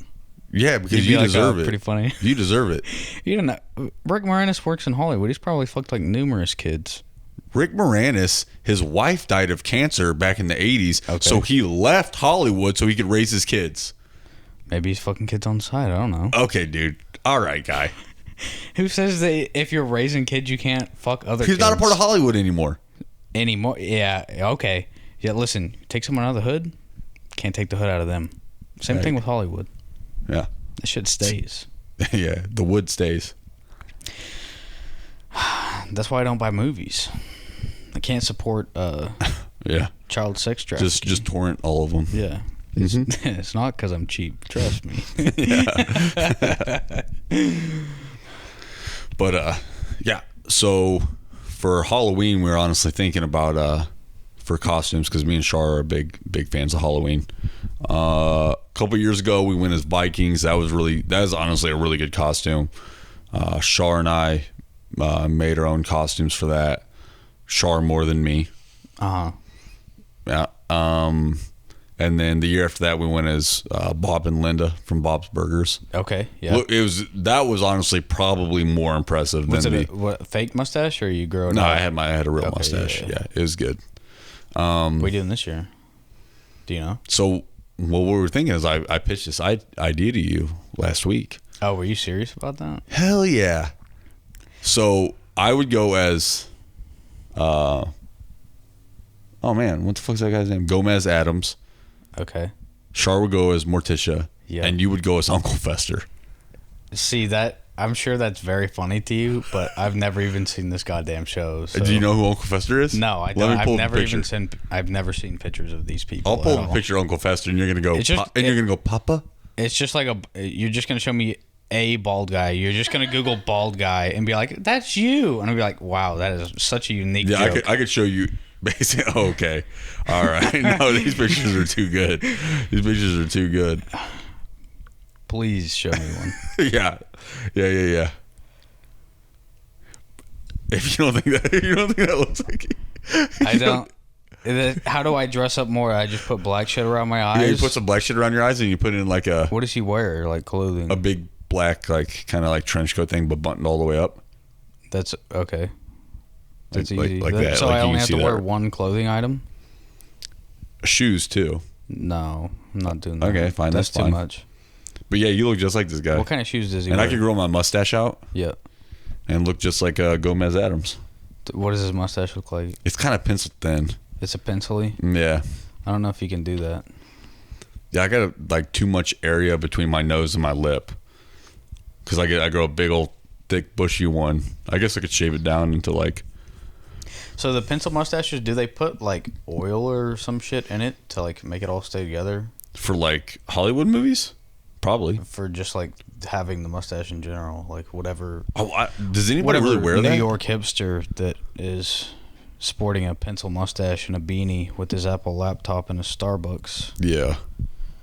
Yeah, because You'd be you like, deserve "Oh, it. pretty funny." You deserve it. You don't know. Rick Moranis works in Hollywood. He's probably fucked like numerous kids. Rick Moranis, his wife died of cancer back in the 80s, Okay. so he left Hollywood so he could raise his kids. Maybe he's fucking kids on the side. I don't know. Okay, dude. All right, guy. Who says that if you're raising kids, you can't fuck other He's kids? not a part of Hollywood anymore. Anymore. Yeah, okay. Yeah, listen, take someone out of the hood, can't take the hood out of them. Same Right. thing with Hollywood. Yeah. That shit stays. Yeah, the wood stays. That's why I don't buy movies. I can't support Yeah. child sex trafficking. Just torrent all of them. Yeah. It's not because I'm cheap. Trust me. But yeah. So for Halloween, we were honestly thinking about for costumes because me and Shar are big fans of Halloween. A couple years ago, we went as Vikings. That was honestly a really good costume. Shar and I made our own costumes for that. Shar more than me. Uh-huh. Yeah. And then the year after that, we went as Bob and Linda from Bob's Burgers. Okay. Yeah. Look, that was honestly probably more impressive Was than it a fake mustache or you grow it No, out? I had a real Okay, mustache. yeah. Yeah, it was good. What are we doing this year? Do you know? So what we were thinking is I pitched this idea to you last week. Oh, were you serious about that? Hell yeah. So I would go as oh man, what the fuck's that guy's name? Gomez Adams. Okay. Char would go as Morticia. Yeah. And you would go as Uncle Fester. See, that I'm sure that's very funny to you, but I've never even seen this goddamn show. So. Do you know who Uncle Fester is? No, I Let don't. me I've pull up never a picture. I've never seen pictures of these people. I'll pull at up a all. picture of Uncle Fester and you're gonna go It's just- you're gonna go Papa? It's just like you're just gonna show me a bald guy. You're just gonna Google bald guy and be like, "That's you," and I'll be like, "Wow, that is such a unique Yeah, joke." I could show you. Basically, okay, all right. No, these pictures are too good. These pictures are too good. Please show me one. Yeah. If you don't think that looks like, I don't. How do I dress up more? I just put black shit around my eyes. yeah, you put some black shit around your eyes and you put in like a What does he wear? Like clothing? big black like kind of like trench coat thing, but buttoned all the way up. That's okay. That's Like- easy. like that, So like I you only can have see to that. wear one clothing item. Shoes too. No, I'm not doing that. Okay, fine, that's too fine. much. But yeah, you look just like this guy. What kind of shoes does he and wear? I could grow my mustache out Yeah. and look just like Gomez Adams. What does his mustache look like? It's kind of pencil thin. It's a pencil-y? Yeah. I don't know if he can do that. Yeah, I got like too much area between my nose and my lip. Because I grow a big old thick bushy one. I guess I could shave it down into like. So the pencil mustaches, do they put like oil or some shit in it to like make it all stay together? For like Hollywood movies? Probably. For just like having the mustache in general, like whatever. Oh, does anybody Whatever really wear New that? York hipster that is sporting a pencil mustache and a beanie with his Apple laptop and a Starbucks. Yeah.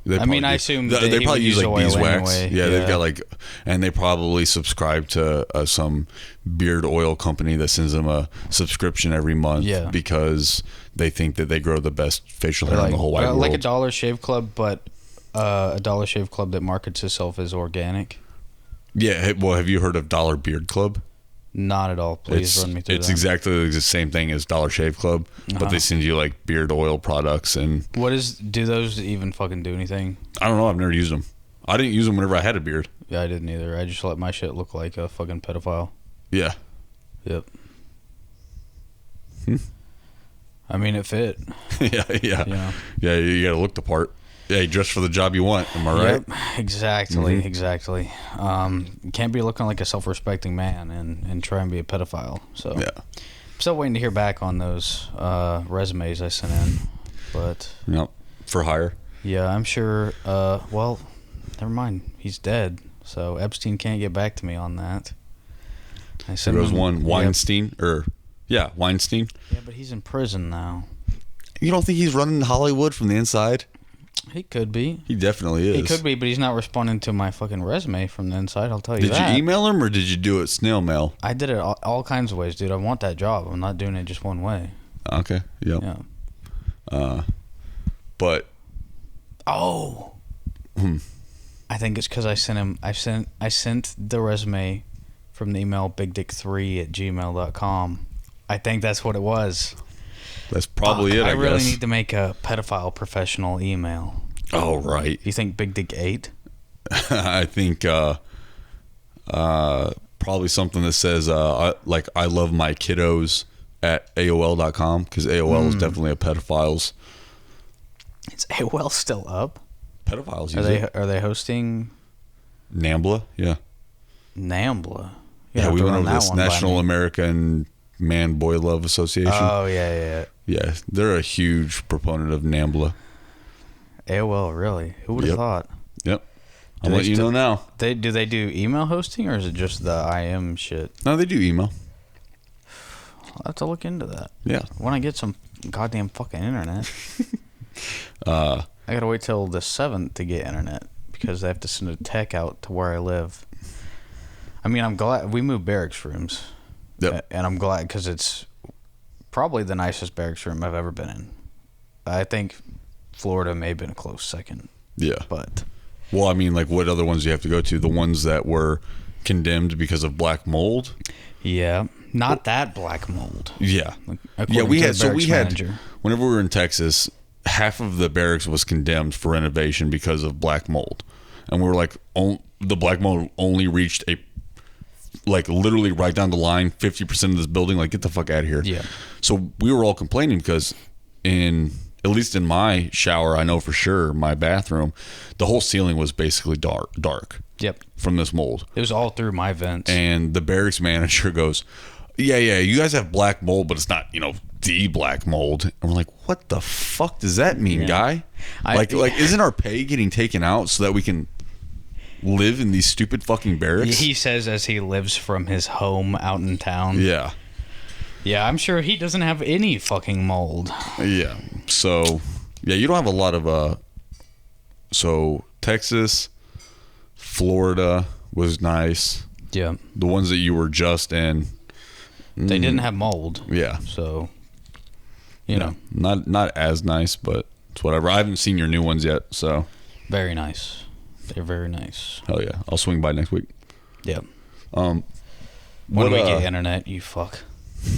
I mean, I assume that he would use like oil beeswax. anyway. Yeah, they've Yeah. got like, and they probably subscribe to some beard oil company that sends them a subscription every month. Yeah. Because they think that they grow the best facial hair in the whole wide world. Like a Dollar Shave Club, but a Dollar Shave Club that markets itself as organic. Yeah. Well, have you heard of Dollar Beard Club? Not at all. Please run me through It's that. exactly the same thing as Dollar Shave Club, but they send you like beard oil products and Do those even fucking do anything? I don't know. I've never used them. I didn't use them whenever I had a beard. Yeah, I didn't either. I just let my shit look like a fucking pedophile. Yeah. Yep. I mean, it fit. yeah. You know? Yeah. You got to look the part. Yeah, dress for the job you want. Am I right? Yep, exactly, exactly. You can't be looking like a self-respecting man and try and be a pedophile. So Yeah. I'm still waiting to hear back on those resumes I sent in. But Yep. For hire. yeah, I'm sure. Well, never mind. He's dead, so Epstein can't get back to me on that. There was one Weinstein, Weinstein. Yeah, but he's in prison now. You don't think he's running Hollywood from the inside? He could be. He definitely is. He could be, but he's not responding to my fucking resume from the inside. I'll tell you Did that. you email him or did you do it snail mail? I did it all kinds of ways, dude. I want that job. I'm not doing it just one way. Okay. Yep. Yeah. But Oh. I think it's because I sent the resume from the email bigdick3@gmail.com. I think that's what it was. that's probably it. I really guess. need to make a pedophile professional email. Oh right. You think Big Dick 8? I think probably something that says I love my kiddos at AOL.com because AOL is definitely a pedophiles. Is AOL still up? Pedophiles use it. Are they hosting NAMBLA, yeah. NAMBLA? Yeah, we went over this National American Man Boy Love Association. Oh yeah. Yeah, they're a huge proponent of NAMBLA. AOL, really? Who would have Yep. thought? Yep. Do I'll they let you know now. Do they do email hosting or is it just the IM shit? No, they do email. I'll have to look into that. Yeah. When I get some goddamn fucking internet. I gotta wait till the 7th to get internet because they have to send a tech out to where I live. I mean, I'm glad we moved barracks rooms. Yep. And I'm glad because it's probably the nicest barracks room I've ever been in. I think Florida may have been a close second. Yeah. But Well, I mean, like, what other ones do you have to go to? The ones that were condemned because of black mold? yeah, not that black mold. Yeah. According Yeah, we to had, the so we barracks had, manager. whenever we were in Texas, half of the barracks was condemned for renovation because of black mold. And we were like, the black mold only reached literally right down the line, 50% of this building, like, get the fuck out of here. Yeah. So we were all complaining because at least in my shower, I know for sure, my bathroom, the whole ceiling was basically dark Yep. from this mold. It was all through my vents. And the barracks manager goes, yeah, you guys have black mold, but it's not, the black mold. And we're like, what the fuck does that mean, guy? Like, isn't our pay getting taken out so that we can live in these stupid fucking barracks? He says as he lives from his home out in town. Yeah. Yeah, I'm sure he doesn't have any fucking mold. Yeah. So, yeah, you don't have a lot of, so Texas, Florida was nice. Yeah. The ones that you were just in. They didn't have mold. Yeah. So, you know. Not as nice, but it's whatever. I haven't seen your new ones yet, so. Very nice. They're very nice. Hell yeah. I'll swing by next week. Yeah. When When we get internet, you fuck.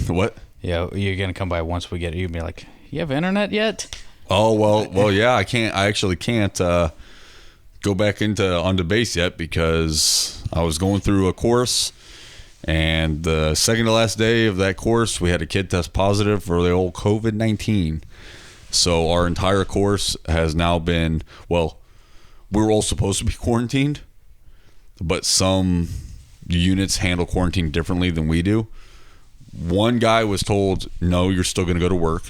What? Yeah, you're going to come by once we get it. You'll be like, you have internet yet? Oh, well, yeah, I actually can't go back onto base yet because I was going through a course, and the second to last day of that course, we had a kid test positive for the old COVID-19. So our entire course has now been, well, we were all supposed to be quarantined, but some units handle quarantine differently than we do. One guy was told, no, you're still going to go to work.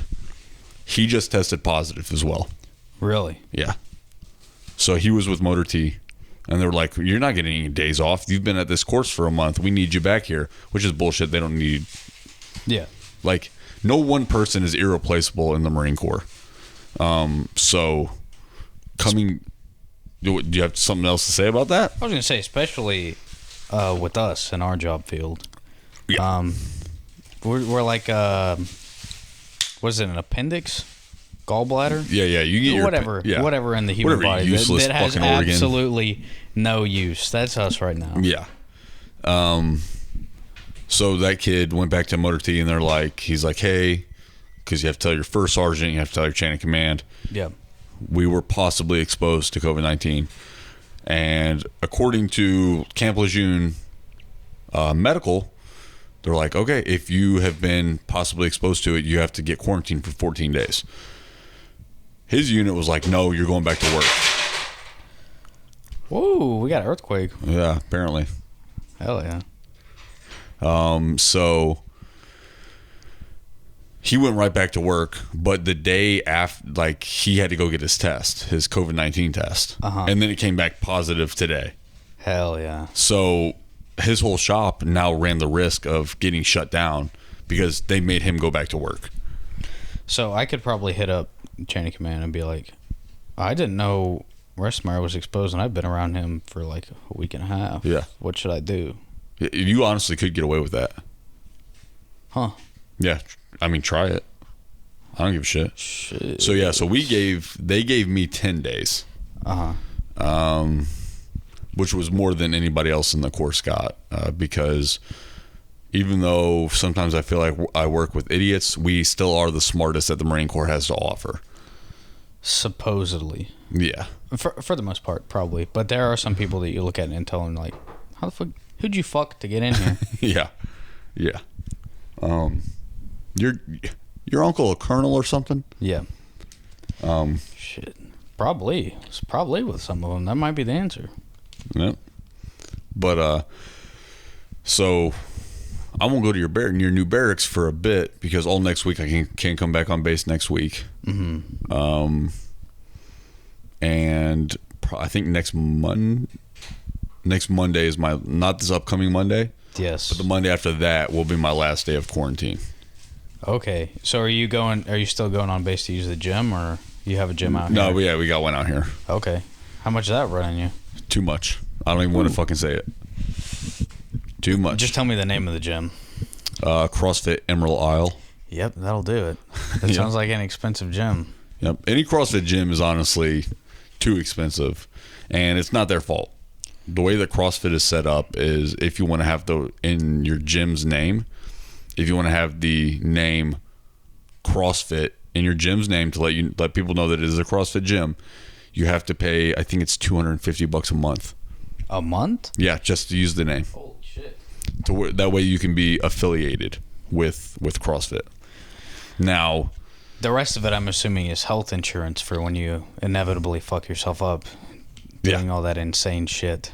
He just tested positive as well. Really? Yeah. So he was with Motor T, and they were like, you're not getting any days off. You've been at this course for a month. We need you back here, which is bullshit. They don't need. Yeah. Like, no one person is irreplaceable in the Marine Corps. So coming. Do you have something else to say about that? I was going to say, especially with us in our job field. Yeah. We're like, what is it, an appendix? Gallbladder? Yeah. You get your whatever in the human Whatever body useless that has fucking organ. absolutely no use. That's us right now. Yeah. So that kid went back to Motor T, and he's like, hey, because you have to tell your first sergeant, you have to tell your chain of command. Yeah. We were possibly exposed to COVID-19. And according to Camp Lejeune Medical, they're like, okay, if you have been possibly exposed to it, you have to get quarantined for 14 days. His unit was like, no, you're going back to work. Whoa, we got an earthquake. Yeah, apparently. Hell yeah. So he went right back to work, but the day after, like, he had to go get his test, his COVID-19 test. And then it came back positive today. Hell yeah. So his whole shop now ran the risk of getting shut down because they made him go back to work. So I could probably hit up chain of command and be like, I didn't know Restmeyer was exposed, and I've been around him for like a week and a half. Yeah. What should I do? You honestly could get away with that. Huh. Yeah. I mean, try it. I don't give a shit. Shit. So yeah, so they gave me 10 days. Which was more than anybody else in the course got, because even though sometimes I feel like I work with idiots, we still are the smartest that the Marine Corps has to offer. Supposedly. Yeah. For the most part, probably. But there are some people that you look at and tell them, like, how the fuck, who'd you fuck to get in here? Yeah. Yeah. Your uncle a colonel or something? Yeah. Shit. Probably. It's probably with some of them. That might be the answer. Yeah. But, so I won't go to your new barracks for a bit because all next week I can't come back on base next week. And I think next Monday is not this upcoming Monday. Yes. But the Monday after that will be my last day of quarantine. Okay. So are you still going on base to use the gym, or you have a gym out here? No, yeah, we got one out here. Okay. How much is that running you? Too much. I don't even want to fucking say it. Too much. Just tell me the name of the gym. CrossFit Emerald Isle. Yep, that'll do it. That sounds like an expensive gym. Yep. Any CrossFit gym is honestly too expensive, and it's not their fault. The way that CrossFit is set up is if you want to have in your gym's name, if you want to have the name CrossFit in your gym's name to let people know that it is a CrossFit gym, you have to pay, I think it's $250 a month. A month? Yeah, just to use the name. Holy shit. That way you can be affiliated with CrossFit. Now, the rest of it, I'm assuming, is health insurance for when you inevitably fuck yourself up doing all that insane shit.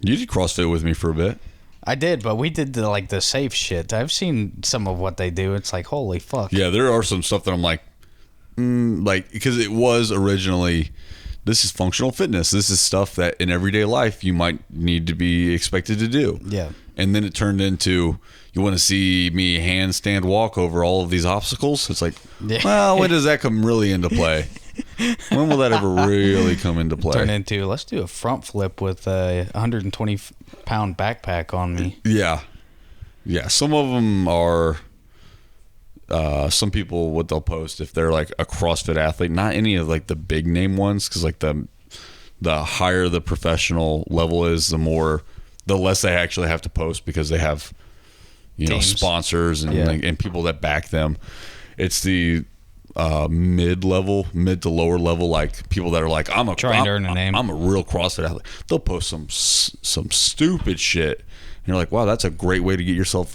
You did CrossFit with me for a bit. I did, but we did the safe shit. I've seen some of what they do. It's like, holy fuck. Yeah, there are some stuff that I'm like because it was originally, this is functional fitness. This is stuff that in everyday life you might need to be expected to do. Yeah. And then it turned into, you want to see me handstand walk over all of these obstacles? It's like, well, when does that come really into play? When will that ever really come into play? Turn into, let's do a front flip with a 120-pound backpack on me. Yeah. Yeah. Some of them are, some people, what they'll post, if they're like a CrossFit athlete, not any of like the big name ones, because like the higher the professional level is, the less they actually have to post because they have, sponsors and people that back them. It's the mid to lower level, like people that are like, I'm trying to earn a name. I'm a real CrossFit athlete. They'll post some stupid shit, and you're like, wow, that's a great way to get yourself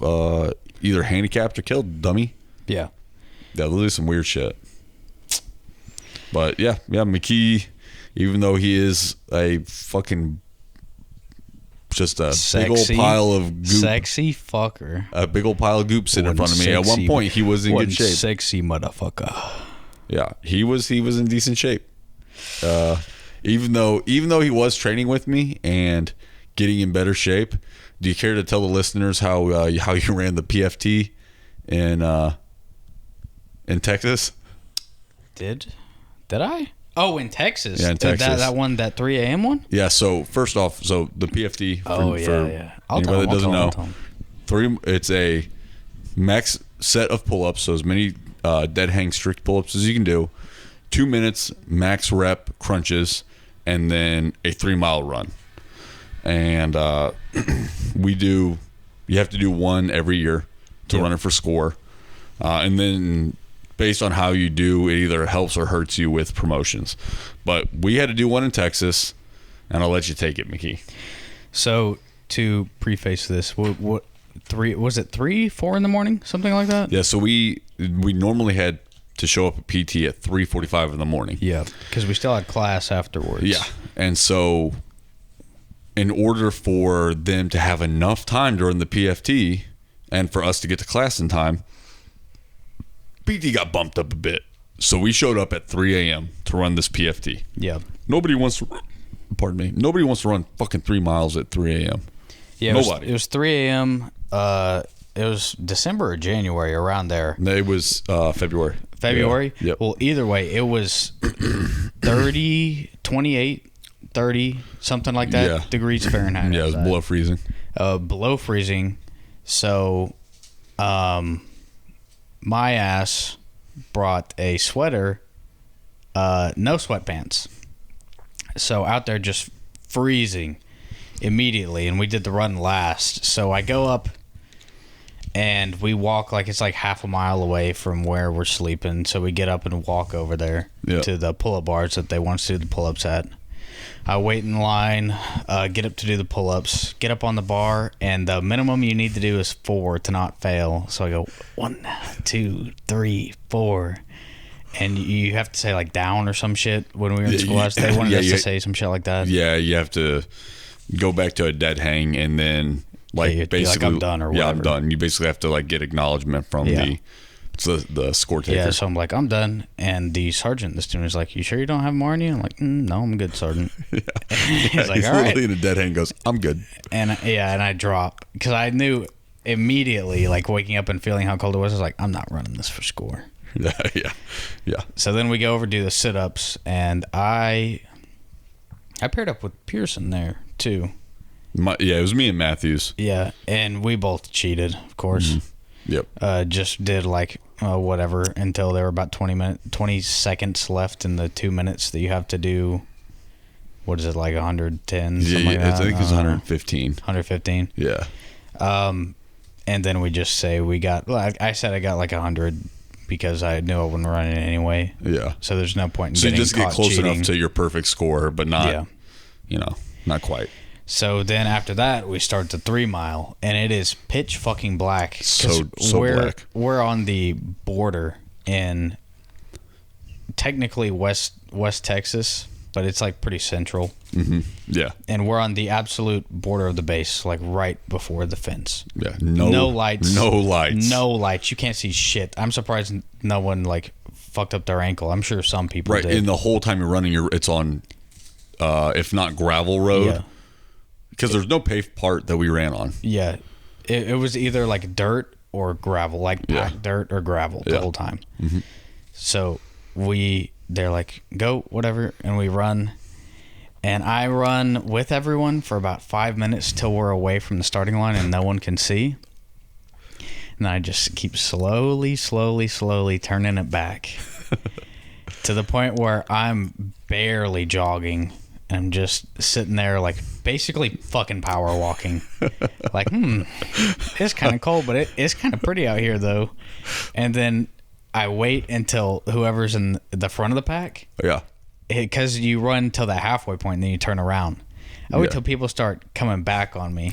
either handicapped or killed, dummy. Yeah, they'll do some weird shit. But yeah, McKee, even though he is a fucking just a big old pile of goop. Sexy fucker. A big old pile of goop sitting in front of me. At one point, he was in good shape. Sexy motherfucker. Yeah, he was in decent shape. Even though he was training with me and getting in better shape, do you care to tell the listeners how you ran the PFT in Texas? Did I? Oh, in Texas. Yeah, in Texas. That one, that 3 a.m. one? Yeah, so first off, the PFT, for anybody that doesn't know, it's a max set of pull-ups, so as many dead hang strict pull-ups as you can do, 2 minutes max rep crunches, and then a 3-mile run. And you have to do one every year to run it for score. And then based on how you do, it either helps or hurts you with promotions. But we had to do one in Texas, and I'll let you take it, McKee. So to preface this, what 3 was it 3, 4 in the morning, something like that? Yeah. So we normally had to show up at PT at 3:45 in the morning. Yeah, because we still had class afterwards. Yeah. And so in order for them to have enough time during the PFT and for us to get to class in time, PT got bumped up a bit. So we showed up at 3 a.m. to run this PFT. Yeah. Nobody wants to run fucking 3 miles at 3 a.m. Yeah, Nobody. It was 3 a.m. It was December or January, around there. It was February. February? Yeah. Yep. Well, either way, it was 30, 28, 30, something like that Yeah. degrees Fahrenheit. Yeah, it was below freezing. Below freezing. So, my ass brought a sweater, no sweatpants. So out there just freezing immediately, and we did the run last. So I go up and we walk it's like half a mile away from where we're sleeping. So we get up and walk over there to the pull-up bars that they want us to do the pull-ups at. I wait in line, get up to do the pull-ups, get up on the bar, and the minimum you need to do is 4 to not fail. So I go 1, 2, 3, 4. And you have to say like down or some shit when we were in school. They wanted us to say some shit like that. Yeah, you have to go back to a dead hang and then basically I'm done or whatever. Yeah, I'm done. You basically have to get acknowledgement from the score taker. Yeah, so I'm like, I'm done. And the sergeant, the student, is like, you sure you don't have more in you? I'm like, no, I'm good, sergeant. He's like, he's all right. literally in a dead hang and goes, I'm good. And I drop because I knew immediately, waking up and feeling how cold it was, I was like, I'm not running this for score. Yeah. So then we go over to do the sit-ups, and I paired up with Pearson there too. It was me and Matthews. Yeah, and we both cheated, of course. Mm-hmm. Yep. Just did whatever until there were about 20 seconds left in the 2 minutes that you have to do. What is it, 110? Something like that? I think it's 115. 115. Yeah. And then we just say we got. I said I got 100 because I knew I wouldn't run it anyway. Yeah. So there's no point in so getting you just get close cheating. enough to your perfect score, but not. Not quite. So then after that, we start the 3 mile, and it is pitch fucking black. So black. We're on the border in technically West Texas, but it's pretty central. Mm-hmm. Yeah. And we're on the absolute border of the base, right before the fence. Yeah. No lights. No lights. No lights. You can't see shit. I'm surprised no one fucked up their ankle. I'm sure some people did. And the whole time you're running, it's on, if not gravel road. Yeah. Because there's no paved part that we ran on. Yeah. It was either dirt or gravel, packed dirt or gravel the whole time. Mm-hmm. So they're like, go, whatever, and we run. And I run with everyone for about 5 minutes till we're away from the starting line and no one can see. And I just keep slowly turning it back to the point where I'm barely jogging. I'm just sitting there basically fucking power walking. It's kind of cold, but it's kind of pretty out here though. And then I wait until whoever's in the front of the pack. Yeah. Because you run till the halfway point and then you turn around. I wait till people start coming back on me.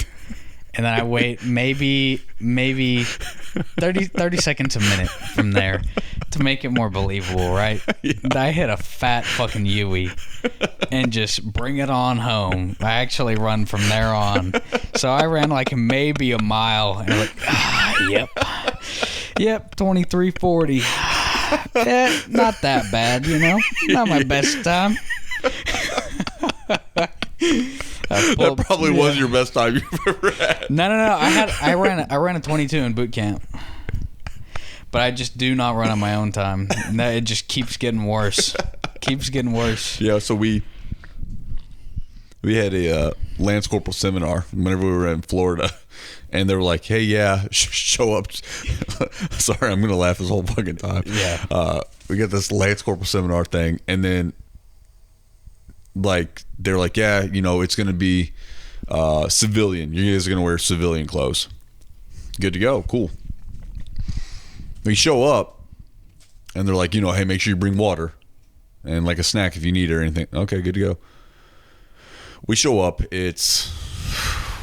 And then I wait maybe 30 seconds a minute from there to make it more believable, right? Yeah. I hit a fat fucking Yui and just bring it on home. I actually run from there on. So I ran maybe a mile and yep, 23:40. Not that bad, Not my best time. That probably was your best time you've ever had. No. I ran a 22 in boot camp, but I just do not run on my own time. No, it just keeps getting worse. Yeah. So we had a Lance Corporal seminar whenever we were in Florida, and they were like, "Hey, show up." Sorry, I'm gonna laugh this whole fucking time. Yeah. We got this Lance Corporal seminar thing, and then they're like, yeah, it's gonna be civilian. You guys are gonna wear civilian clothes. Good to go. Cool. We show up, and they're like, hey, make sure you bring water and a snack if you need it or anything. Okay, good to go. We show up. It's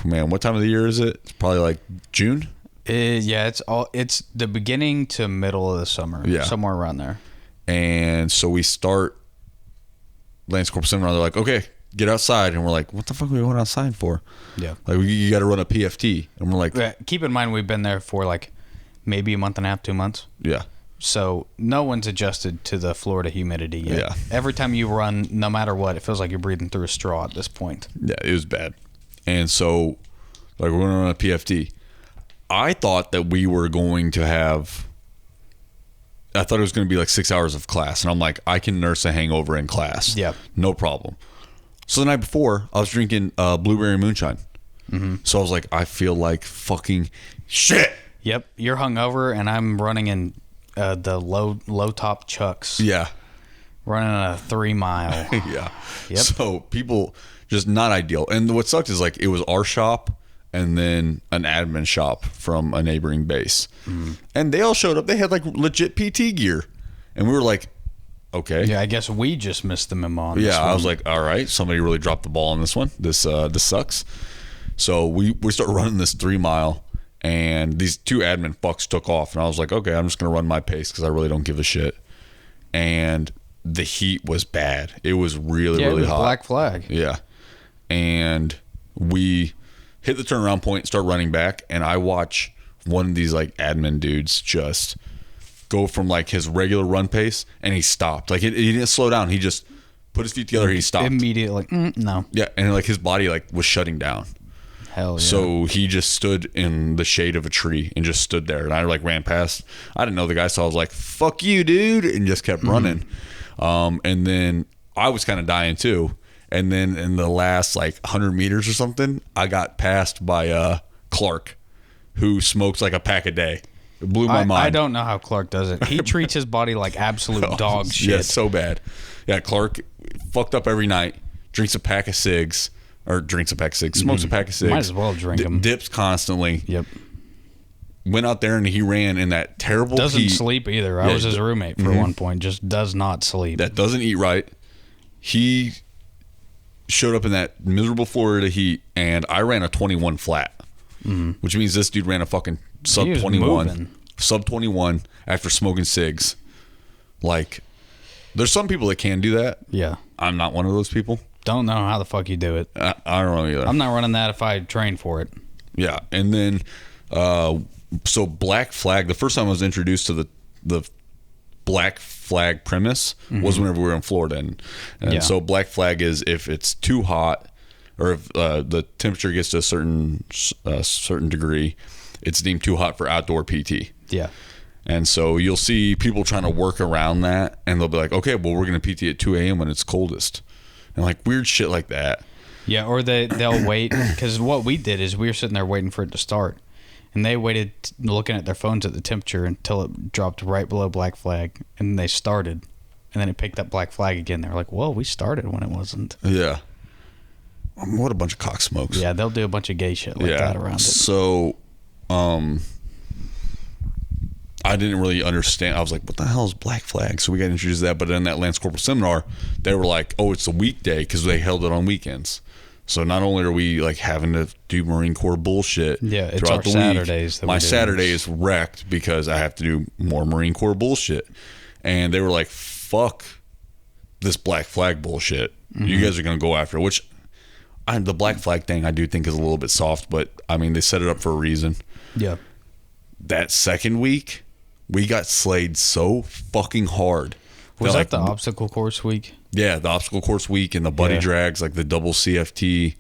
what time of the year is it? It's probably June. Yeah, it's the beginning to middle of the summer. Yeah. Somewhere around there. And so we start Lance Corporal Seminar. They're like, okay, get outside. And we're like, what the fuck are we going outside for? Yeah. Like, you got to run a PFT. And we're like, Keep in mind, we've been there for like maybe a month and a half, 2 months. yeah. So no one's adjusted to the Florida humidity yet. Yeah. Every time you run, no matter what, it feels like you're breathing through a straw at this point. Yeah, it was bad. And so, like, we're going to run a PFT. I thought that we were going to have... I thought it was going to be like 6 hours of class. And I'm like, I can nurse a hangover in class. Yeah. No problem. So the night before, I was drinking blueberry moonshine. Mm-hmm. So I was like, I feel like fucking shit. Yep. You're hungover, and I'm running in the low top chucks. Yeah. Running a 3 mile. Yeah. Yep. So people, just not ideal. And what sucked is like it was our shop and then an admin shop from a neighboring base. Mm. And they all showed up. They had like legit PT gear. And we were like, okay. Yeah, I guess we just missed the memo on this Yeah, one. I was like, all right, somebody really dropped the ball on this one. This sucks. So we start running this 3 mile, and these 2 admin fucks took off, and I was like, okay, I'm just gonna run my pace because I really don't give a shit. And the heat was bad. It was really it was hot. Black flag. Yeah, and we hit the turnaround point, start running back, and I watch one of these like admin dudes just go from like his regular run pace, and he stopped. Like he didn't slow down. He just put his feet together. He stopped Immediately. No. Yeah, and like his body like was shutting down. Hell yeah. So he just stood in the shade of a tree and just stood there. And I like ran past. I didn't know the guy, so I was like, "Fuck you, dude," and just kept running. And then I was kind of dying too. And then in the last like 100 meters or something, I got passed by Clark, who smokes like a pack a day. It blew my mind. I don't know how Clark does it. He treats his body like absolute dog shit. Yeah, so bad. Yeah, Clark fucked up every night, drinks a pack of cigs, smokes a pack of cigs. Might as well drink them. Dips constantly. Yep. Went out there and he ran in that terrible Doesn't heat. sleep either. I was his roommate for one point. Just does not sleep. That doesn't eat right. He showed up in that miserable Florida heat, and I ran a 21 flat, which means this dude ran a fucking sub 21 after smoking cigs. Like, there's some people that can do that. Yeah. I'm not one of those people. Don't know how the fuck you do it. I don't know either. I'm not running that if I trained for it. Yeah, and then so Black Flag. The first time I was introduced to the Black Flag premise was whenever we were in Florida, and so Black Flag is if it's too hot or if the temperature gets to a certain degree, it's deemed too hot for outdoor PT. Yeah. And so you'll see people trying to work around that, and they'll be like, okay, well, we're going to PT at 2 a.m. when it's coldest. And like weird shit like that. Yeah, or they'll wait, because what we did is we were sitting there waiting for it to start, and they waited looking at their phones at the temperature until it dropped right below Black Flag, and they started, and then it picked up Black Flag again. They were like, well, we started when it wasn't. Yeah. What a bunch of cock smokes. Yeah, they'll do a bunch of gay shit like that around it. So, I didn't really understand. I was like, what the hell is Black Flag? So we got introduced to that. But in that Lance Corporal seminar, they were like, oh, it's a weekday because they held it on weekends. So not only are we like having to do Marine Corps bullshit it's throughout our the Saturdays week, my Saturday is wrecked because I have to do more Marine Corps bullshit. And they were like, fuck this Black Flag bullshit. You guys are going to go after it, which the Black Flag thing I do think is a little bit soft, but I mean, they set it up for a reason. Yeah. That second week, we got slayed so fucking hard. Was that the obstacle course week? Yeah, the obstacle course week and the buddy drags, like the double CFT.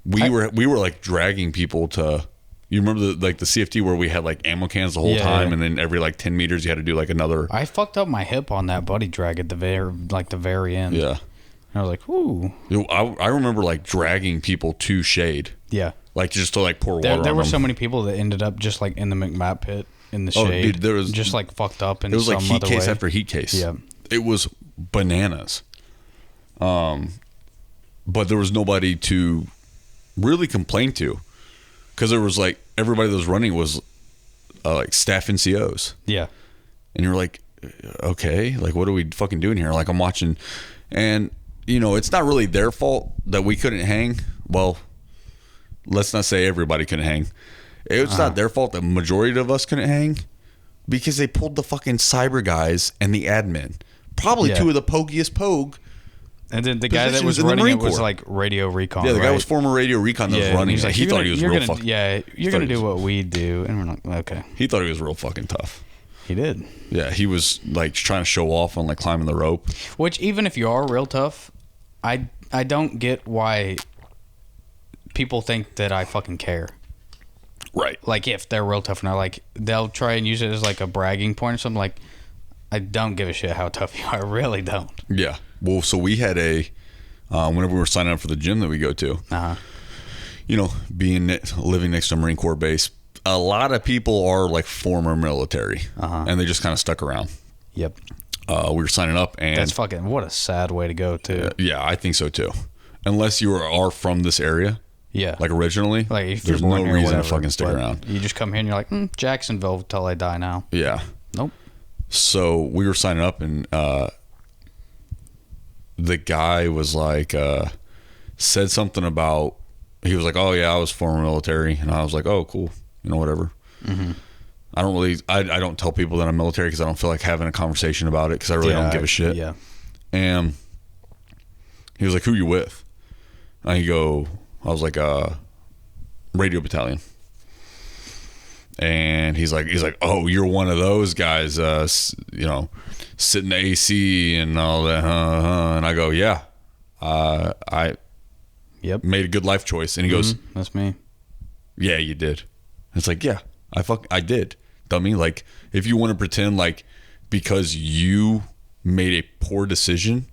We were like dragging people to. You remember the CFT where we had like ammo cans the whole time, and then every like 10 meters you had to do like another. I fucked up my hip on that buddy drag at the very end. Yeah, and I was like, ooh. I remember like dragging people to shade. Yeah. Like just to like pour water on them. There were so many people that ended up just like in the McMap pit in the shade. Dude, there was just like fucked up in some other way. It was like heat case way. after heat case. Yeah. It was bananas. But there was nobody to really complain to because there was like everybody that was running was like staff NCOs. Yeah. And you're like, okay, like what are we fucking doing here? Like I'm watching, and you know, it's not really their fault that we couldn't hang. Well, let's not say everybody couldn't hang. It's not their fault that majority of us couldn't hang because they pulled the fucking cyber guys and the admin. Probably two of the pogiest pogue. And then the guy that was in the running Marine it was Corps. like radio recon. Yeah, the guy right? was former radio recon that was running. He's like, he thought he was real fucking. Yeah, you're gonna do what we do, and we're like, okay. He thought he was real fucking tough. He did. Yeah, he was like trying to show off on like climbing the rope. Which even if you are real tough, I don't get why people think that I fucking care. Right. Like if they're real tough and they'll try and use it as like a bragging point or something. Like I don't give a shit how tough you are. I really don't. Yeah. Well, so we had whenever we were signing up for the gym that we go to, you know, living next to a Marine Corps base, a lot of people are like former military, and they just kind of stuck around. Yep. We were signing up, and that's fucking what a sad way to go too. Yeah, I think so too. Unless you are from this area, like originally, like if there's you're born no here, reason whatever, to fucking stick around. You just come here and you're like, Jacksonville till I die now. Yeah. Nope. So we were signing up, and the guy was like, said something about, he was like, oh yeah, I was former military, and I was like, oh cool, you know, whatever. Mm-hmm. I don't tell people that I'm military because I don't feel like having a conversation about it because I really don't give a shit. Yeah. And he was like, who you with? I was like, radio battalion. And he's like, oh, you're one of those guys, you know, sit in the AC and all that. And I go, yeah, I made a good life choice. And he goes, that's me. Yeah, you did. It's like, yeah, I did. Dummy. Like, if you want to pretend like because you made a poor decision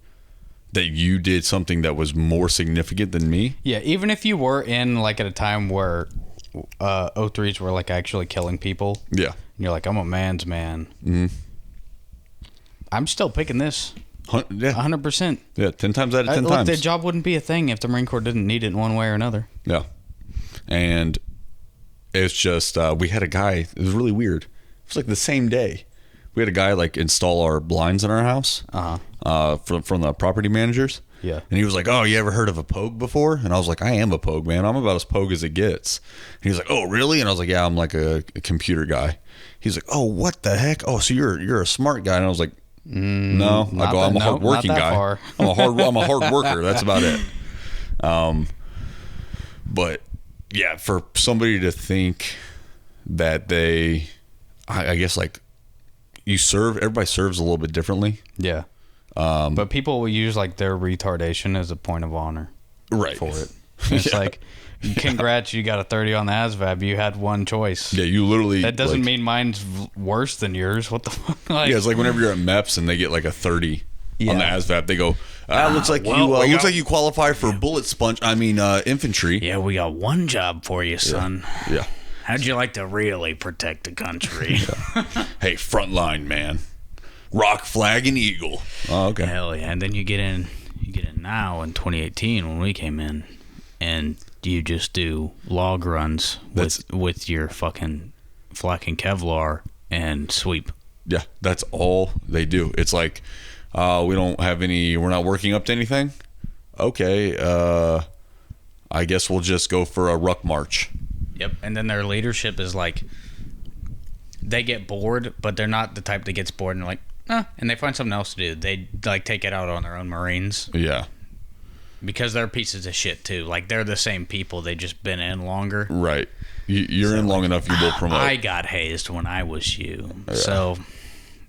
that you did something that was more significant than me. Yeah, even if you were in like at a time where O3s were like actually killing people. Yeah. And you're like, I'm a man's man. Mm-hmm. I'm still picking this. Yeah. 100%. Yeah, 10 times out of 10 times. The job wouldn't be a thing if the Marine Corps didn't need it in one way or another. Yeah. And it's just, we had a guy, it was really weird. It was like the same day. We had a guy like install our blinds in our house from the property managers. Yeah. And he was like, oh, you ever heard of a pogue before? And I was like, I am a pogue, man. I'm about as pogue as it gets. And he was like, oh, really? And I was like, yeah, I'm like a computer guy. He's like, oh, what the heck? Oh, so you're a smart guy. And I was like, no. I go, I'm a hard working guy. I'm a hard worker. That's about it. But yeah, for somebody to think that I guess like everybody serves a little bit differently. Yeah. But people will use like their retardation as a point of honor, right? For it. It's like, congrats, you got a 30 on the ASVAB. You had one choice. Yeah, you literally. That doesn't mean mine's worse than yours. What the fuck? Like, yeah, it's like whenever you're at MEPS and they get like a 30 on the ASVAB, they go, looks like like you qualify for bullet sponge. I mean, infantry. Yeah, we got one job for you, son. Yeah. How'd you like to really protect the country? Hey, frontline man. Rock, flag, and eagle. Oh, okay. Hell yeah. And then you get in now in 2018 when we came in, and you just do log runs with your fucking flak and Kevlar and sweep. Yeah, that's all they do. It's like, we're not working up to anything. Okay, I guess we'll just go for a ruck march. Yep. And then their leadership is like, they get bored, but they're not the type that gets bored and like, and they find something else to do. They like take it out on their own Marines. Yeah. Because they're pieces of shit too. Like they're the same people. They just been in longer. Right. You're in long enough, you will promote. I got hazed when I was you. Yeah. So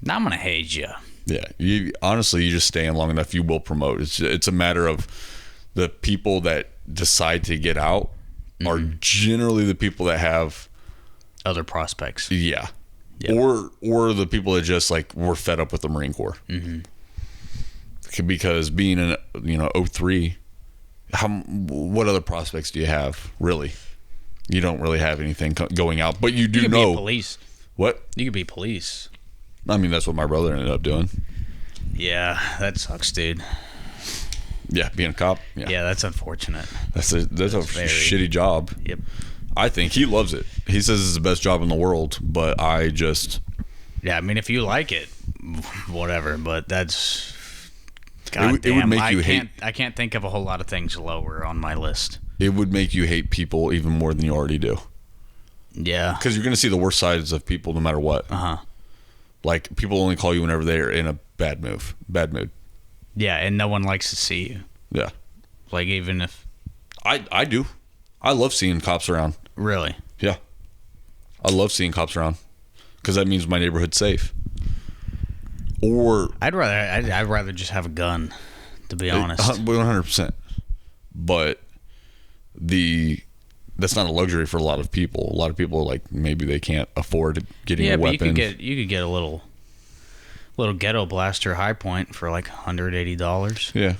now I'm going to haze you. Yeah. Honestly, you just stay in long enough, you will promote. It's a matter of the people that decide to get out are generally the people that have other prospects. Yeah. Yep. Or the people that just like were fed up with the Marine Corps. Mm-hmm. Because being in 03, what other prospects do you have really? You don't really have anything going out, but you do could know be police. What? You could be police. I mean, that's what my brother ended up doing. Yeah, that sucks, dude. Yeah, being a cop. Yeah, that's unfortunate. That's a shitty job. Yep. I think he loves it. He says it's the best job in the world, but I just... Yeah, I mean, if you like it, whatever, but that's... God damn, it would make you hate... I can't think of a whole lot of things lower on my list. It would make you hate people even more than you already do. Yeah. Because you're going to see the worst sides of people no matter what. Uh-huh. Like, people only call you whenever they're in a bad mood. Yeah, and no one likes to see you. Yeah. Like, even if... I do. I love seeing cops around. Really? Yeah. I love seeing cops around because that means my neighborhood's safe. Or I'd rather just have a gun, to be honest. 100%. But that's not a luxury for a lot of people. A lot of people, like, maybe they can't afford getting a weapon. You could get a little ghetto blaster high point for like $180. Yeah.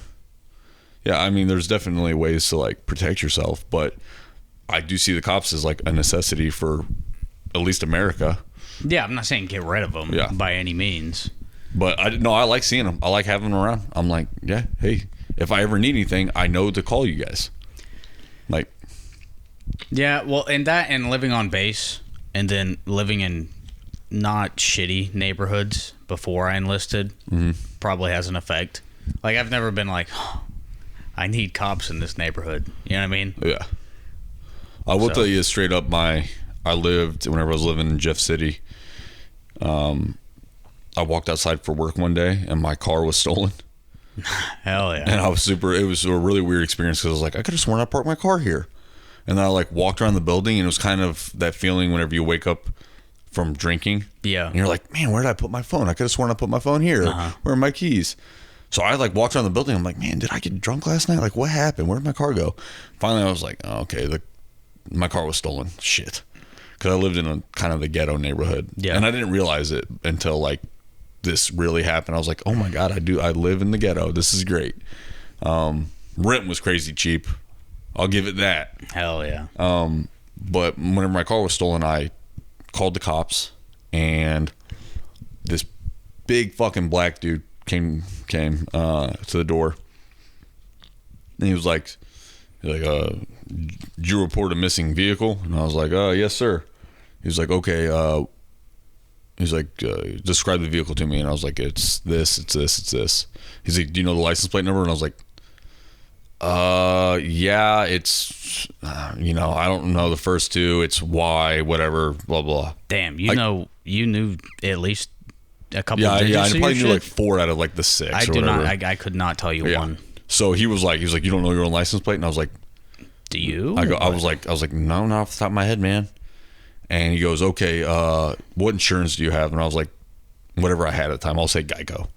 Yeah, I mean, there's definitely ways to, like, protect yourself, but I do see the cops as, like, a necessity for at least America. Yeah, I'm not saying get rid of them by any means. But I like seeing them. I like having them around. I'm like, yeah, hey, if I ever need anything, I know to call you guys. Like, yeah, well, and living on base, and then living in not shitty neighborhoods before I enlisted probably has an effect. Like, I've never been like, oh, I need cops in this neighborhood. You know what I mean? Yeah. I will tell you straight up, whenever I was living in Jeff City, I walked outside for work one day and my car was stolen. Hell yeah. And it was a really weird experience because I was like, I could have sworn I parked my car here. And then I, like, walked around the building and it was kind of that feeling whenever you wake up from drinking. Yeah. And you're like, man, where did I put my phone? I could have sworn I put my phone here. Where are my keys? So I, like, walked around the building. I'm like, man, did I get drunk last night? Like, what happened? Where did my car go? Finally, I was like, oh, okay, my car was stolen. Shit. Because I lived in a kind of the ghetto neighborhood. Yeah. And I didn't realize it until, like, this really happened. I was like, oh my God, I live in the ghetto. This is great. Rent was crazy cheap. I'll give it that. Hell yeah. But whenever my car was stolen, I called the cops, and this big fucking black dude came to the door, and he was like, did you report a missing vehicle? And I was like, yes, sir. He was like, okay. He's like, describe the vehicle to me. And I was like, it's this, it's this, it's this. He's like, do you know the license plate number? And I was like, yeah, it's, I don't know the first two. It's Y, whatever, blah, blah. Damn, you knew at least a couple of digits. Yeah, I probably knew like 4 out of like the 6 I or whatever. I could not tell you one. So he was like, you don't know your own license plate? And I was like, do you? I was like, no, not off the top of my head, man. And he goes, okay, what insurance do you have? And I was like, whatever I had at the time. I'll say Geico.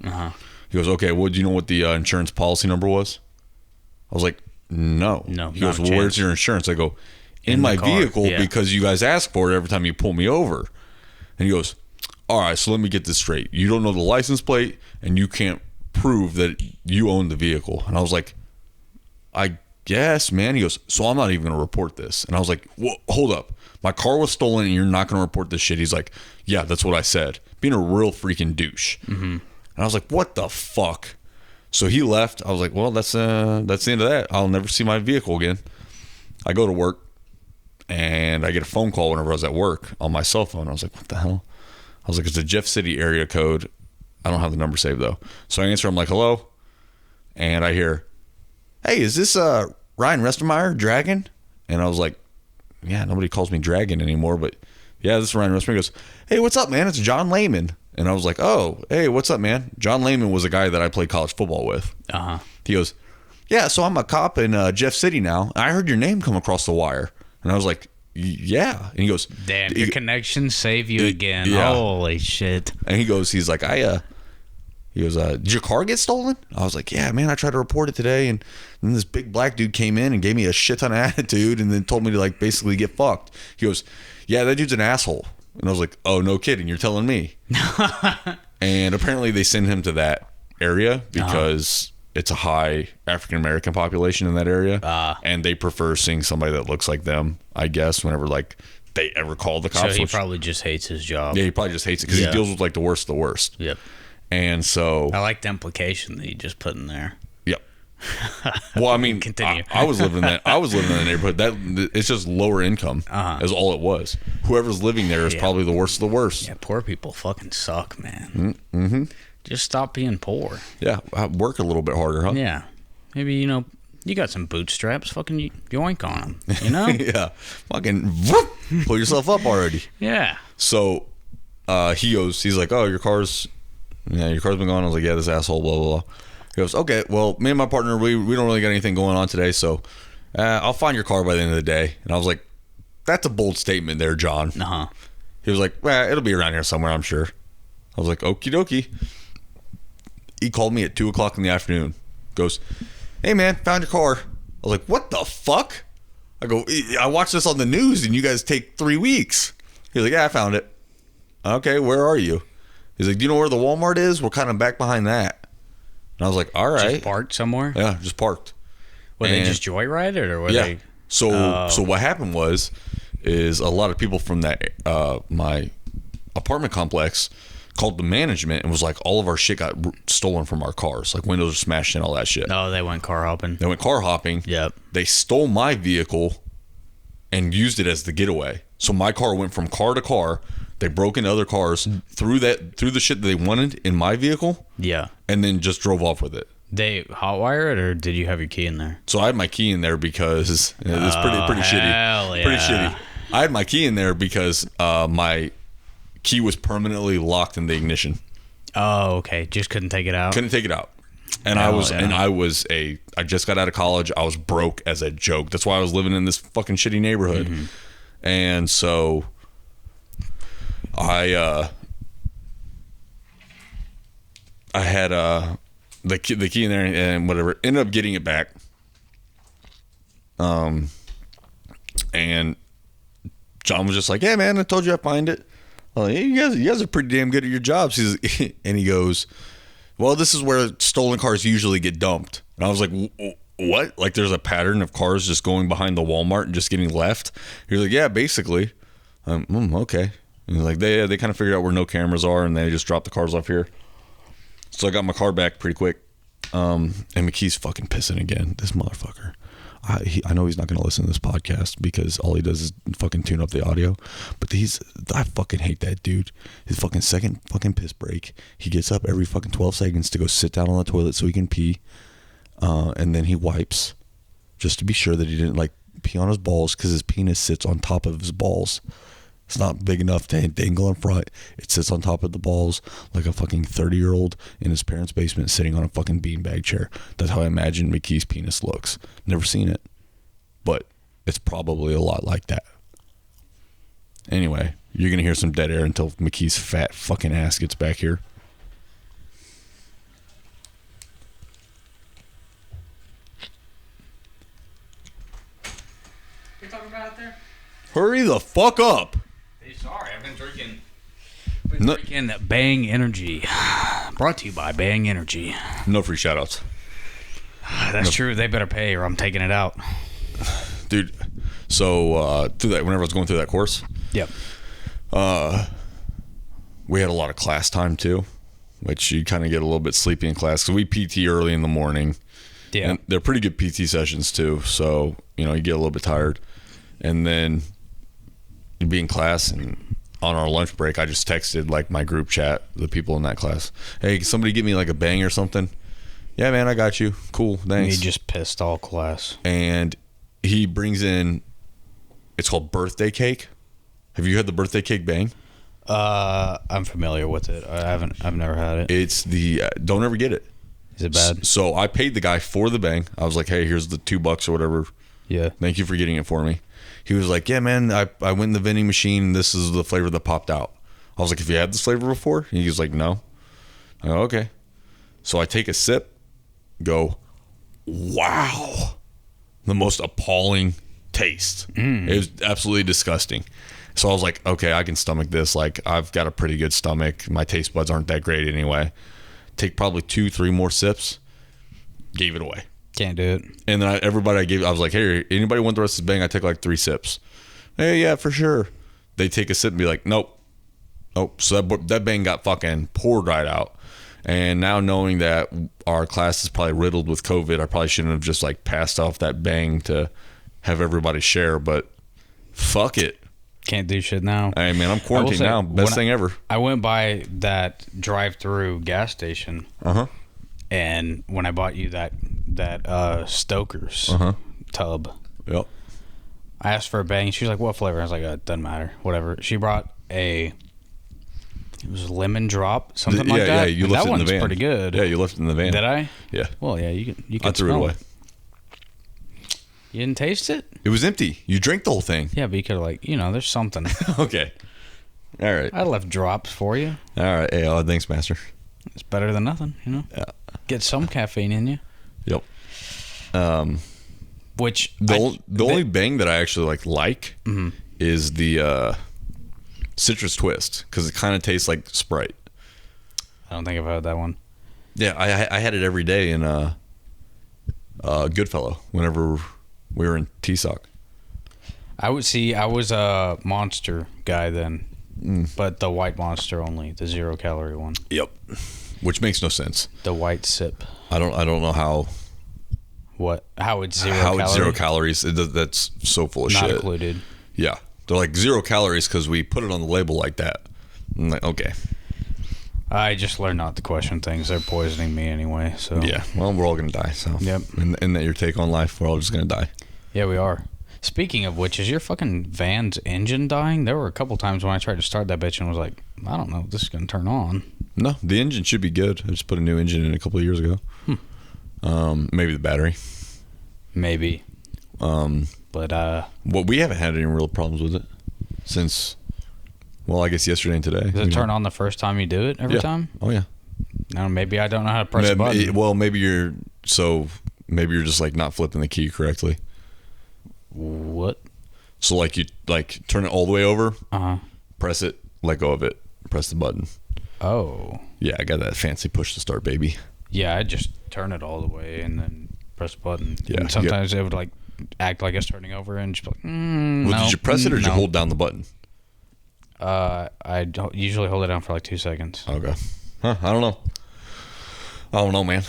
He goes, okay, well, do you know what the insurance policy number was? I was like, no. He goes, well, where's your insurance? I go, in my vehicle, because you guys ask for it every time you pull me over. And he goes, all right, so let me get this straight. You don't know the license plate, and you can't prove that you own the vehicle. And I was like, I guess, man. He goes, so I'm not even going to report this. And I was like, well, hold up. My car was stolen and you're not going to report this shit. He's like, yeah, that's what I said. Being a real freaking douche. And I was like, what the fuck? So he left. I was like, well, that's the end of that. I'll never see my vehicle again. I go to work and I get a phone call whenever I was at work on my cell phone. I was like, what the hell? I was like, it's a Jeff City area code. I don't have the number saved though. So I answer. I'm like, hello. And I hear, hey, is this Ryan Restermeyer, Dragon? And I was like, yeah, nobody calls me Dragon anymore, but yeah, this is Ryan Restermeyer. He goes, hey, what's up, man? It's John Lehman. And I was like, oh, hey, what's up, man? John Lehman was a guy that I played college football with. He goes, yeah, so I'm a cop in Jeff City now. I heard your name come across the wire. And I was like, yeah. And he goes, damn, your connections save you again. Yeah. Holy shit. And he's like, did your car get stolen? I was like, yeah, man, I tried to report it today. And then this big black dude came in and gave me a shit ton of attitude and then told me to, like, basically get fucked. He goes, yeah, that dude's an asshole. And I was like, oh, no kidding. You're telling me. And apparently they send him to that area because it's a high African-American population in that area. And they prefer seeing somebody that looks like them, I guess, whenever, like, they ever call the cops. So he probably just hates his job. Yeah, he probably just hates it because he deals with, like, the worst of the worst. Yep. And so I like the implication that you just put in there. Yep. Well, I mean, continue. I was living in that. I was living in the neighborhood. That it's just lower income. Is all it was. Whoever's living there is probably the worst of the worst. Yeah, poor people fucking suck, man. Mm-hmm. Just stop being poor. Yeah, work a little bit harder, huh? Yeah, maybe you got some bootstraps. Fucking yoink on them. You know? Yeah, fucking whoop, pull yourself up already. Yeah. So he's like, oh, your car's been gone. I was like, yeah, this asshole, blah, blah, blah. He goes, okay, well, me and my partner, we don't really got anything going on today, so I'll find your car by the end of the day. And I was like, that's a bold statement there, John. Uh-huh. He was like, well, it'll be around here somewhere, I'm sure. I was like, okie dokie. He called me at 2 o'clock in the afternoon. Goes, hey, man, found your car. I was like, what the fuck? I go, I watched this on the news, and you guys take 3 weeks. He's like, yeah, I found it. Okay, where are you? He's like, do you know where the Walmart is? We're kind of back behind that. And I was like, all right. Just parked somewhere? Yeah, just parked. Were they just joyrided, or were they? So what happened is a lot of people from that my apartment complex called the management and was like, all of our shit got stolen from our cars. Like windows are smashed in, all that shit. No, they went car hopping. They went car hopping. Yep. They stole my vehicle and used it as the getaway. So my car went from car to car. They broke into other cars, threw the shit that they wanted in my vehicle. Yeah. And then just drove off with it. They hotwire it, or did you have your key in there? So I had my key in there because it was pretty shitty. Yeah. Pretty shitty. I had my key in there because my key was permanently locked in the ignition. Oh, okay. Just couldn't take it out. Couldn't take it out. And I just got out of college. I was broke as a joke. That's why I was living in this fucking shitty neighborhood. Mm-hmm. And so I had the key in there and whatever. Ended up getting it back. And John was just like, "Yeah, man, I told you I'd find it." I'm like, hey, you guys are pretty damn good at your jobs. And he goes, "Well, this is where stolen cars usually get dumped." And I was like, "What? Like there's a pattern of cars just going behind the Walmart and just getting left?" He was like, "Yeah, basically." Okay. And he's like, they kind of figured out where no cameras are, and they just dropped the cars off here. So I got my car back pretty quick. And McKee's fucking pissing again. This motherfucker. I know he's not going to listen to this podcast because all he does is fucking tune up the audio. But I fucking hate that dude. His fucking second fucking piss break. He gets up every fucking 12 seconds to go sit down on the toilet so he can pee. And then he wipes just to be sure that he didn't like pee on his balls because his penis sits on top of his balls. It's not big enough to dangle in front. It sits on top of the balls like a fucking 30-year-old in his parents' basement sitting on a fucking beanbag chair. That's how I imagine McKee's penis looks. Never seen it, but it's probably a lot like that. Anyway, you're going to hear some dead air until McKee's fat fucking ass gets back here. What are you talking about out there? Hurry the fuck up. Sorry, I've been drinking Bang Energy. Brought to you by Bang Energy. No free shoutouts. That's true. They better pay or I'm taking it out. Dude, so whenever I was going through that course, yep. We had a lot of class time too, which you kind of get a little bit sleepy in class because we PT early in the morning. Yeah. And they're pretty good PT sessions too, so you get a little bit tired. And then you'd be in class, and on our lunch break, I just texted like my group chat, the people in that class, "Hey, can somebody get me like a Bang or something?" "Yeah, man, I got you." "Cool, thanks." He just pissed all class. And he brings in, it's called birthday cake. Have you had the birthday cake Bang? I'm familiar with it. I've never had it. It's don't ever get it. Is it bad? So I paid the guy for the Bang. I was like, "Hey, here's the $2 or whatever. Yeah. Thank you for getting it for me." He was like, "Yeah, man, I went in the vending machine. This is the flavor that popped out." I was like, "Have you had this flavor before?" He was like, "No." I go, "Okay." So I take a sip, go, wow. The most appalling taste. It was absolutely disgusting. So I was like, okay, I can stomach this. Like, I've got a pretty good stomach. My taste buds aren't that great anyway. Take probably 2-3 more sips. Gave it away. Can't do it. And then I was like, "Hey, anybody want the rest of this Bang?" I take like 3 sips. "Hey, yeah, for sure." They take a sip and be like, "Nope." So that Bang got fucking poured right out. And now knowing that our class is probably riddled with COVID, I probably shouldn't have just like passed off that Bang to have everybody share, but fuck it. Can't do shit now. Hey, man, I'm quarantined now. Best thing ever. I went by that drive-through gas station. Uh-huh. And when I bought you that Stoker's tub, yep, I asked for a Bang. She was like, "What flavor?" I was like, "It doesn't matter, whatever." She brought a It was lemon drop, something like that. Yeah, you left that it in the one's van. pretty good. Yeah, you left it in the van. Did I? Yeah. Well, yeah, you I can threw it smell away. You didn't taste it? It was empty. You drank the whole thing. Yeah, but you could have there's something. Okay. All right. I left drops for you. All right. Hey, thanks, Master. It's better than nothing, Yeah. Get some caffeine in you. Yep. Which The only bang that I actually like is the citrus twist, because it kind of tastes like Sprite. I don't think I've had that one. Yeah, I had it every day in Goodfellow whenever we were in T-Sock. I was a Monster guy then, but the white Monster only, the 0 calorie one. Yep. Which makes no sense. The white sip. I don't know how it's 0 how calorie? it's 0 calories. That's so full of Not shit. included. Yeah, they're like 0 calories because we put it on the label like that. I'm like, okay. I just learned not to question things. They're poisoning me anyway. So Yeah. Well, we're all gonna die. So. Yep. And that your take on life, we're all just gonna die. Yeah, we are. Speaking of which, is your fucking van's engine dying? There were a couple times when I tried to start that bitch and was like, I don't know if this is going to turn on. No, the engine should be good. I just put a new engine in a couple of years ago. Maybe the battery. Maybe. But we haven't had any real problems with it since, well, I guess yesterday and today. does it turn on the first time you do it every time? Oh, yeah. No, maybe I don't know how to press the button. Well, maybe you're just like not flipping the key correctly. What? So like you turn it all the way over, press it, let go of it, press the button. Oh. Yeah, I got that fancy push to start, baby. Yeah, I just turn it all the way and then press the button. Yeah. And sometimes it would act like it's turning over and just be like, Well, did you press it or did you hold down the button? I don't usually hold it down for 2 seconds. Okay. Huh, I don't know, man.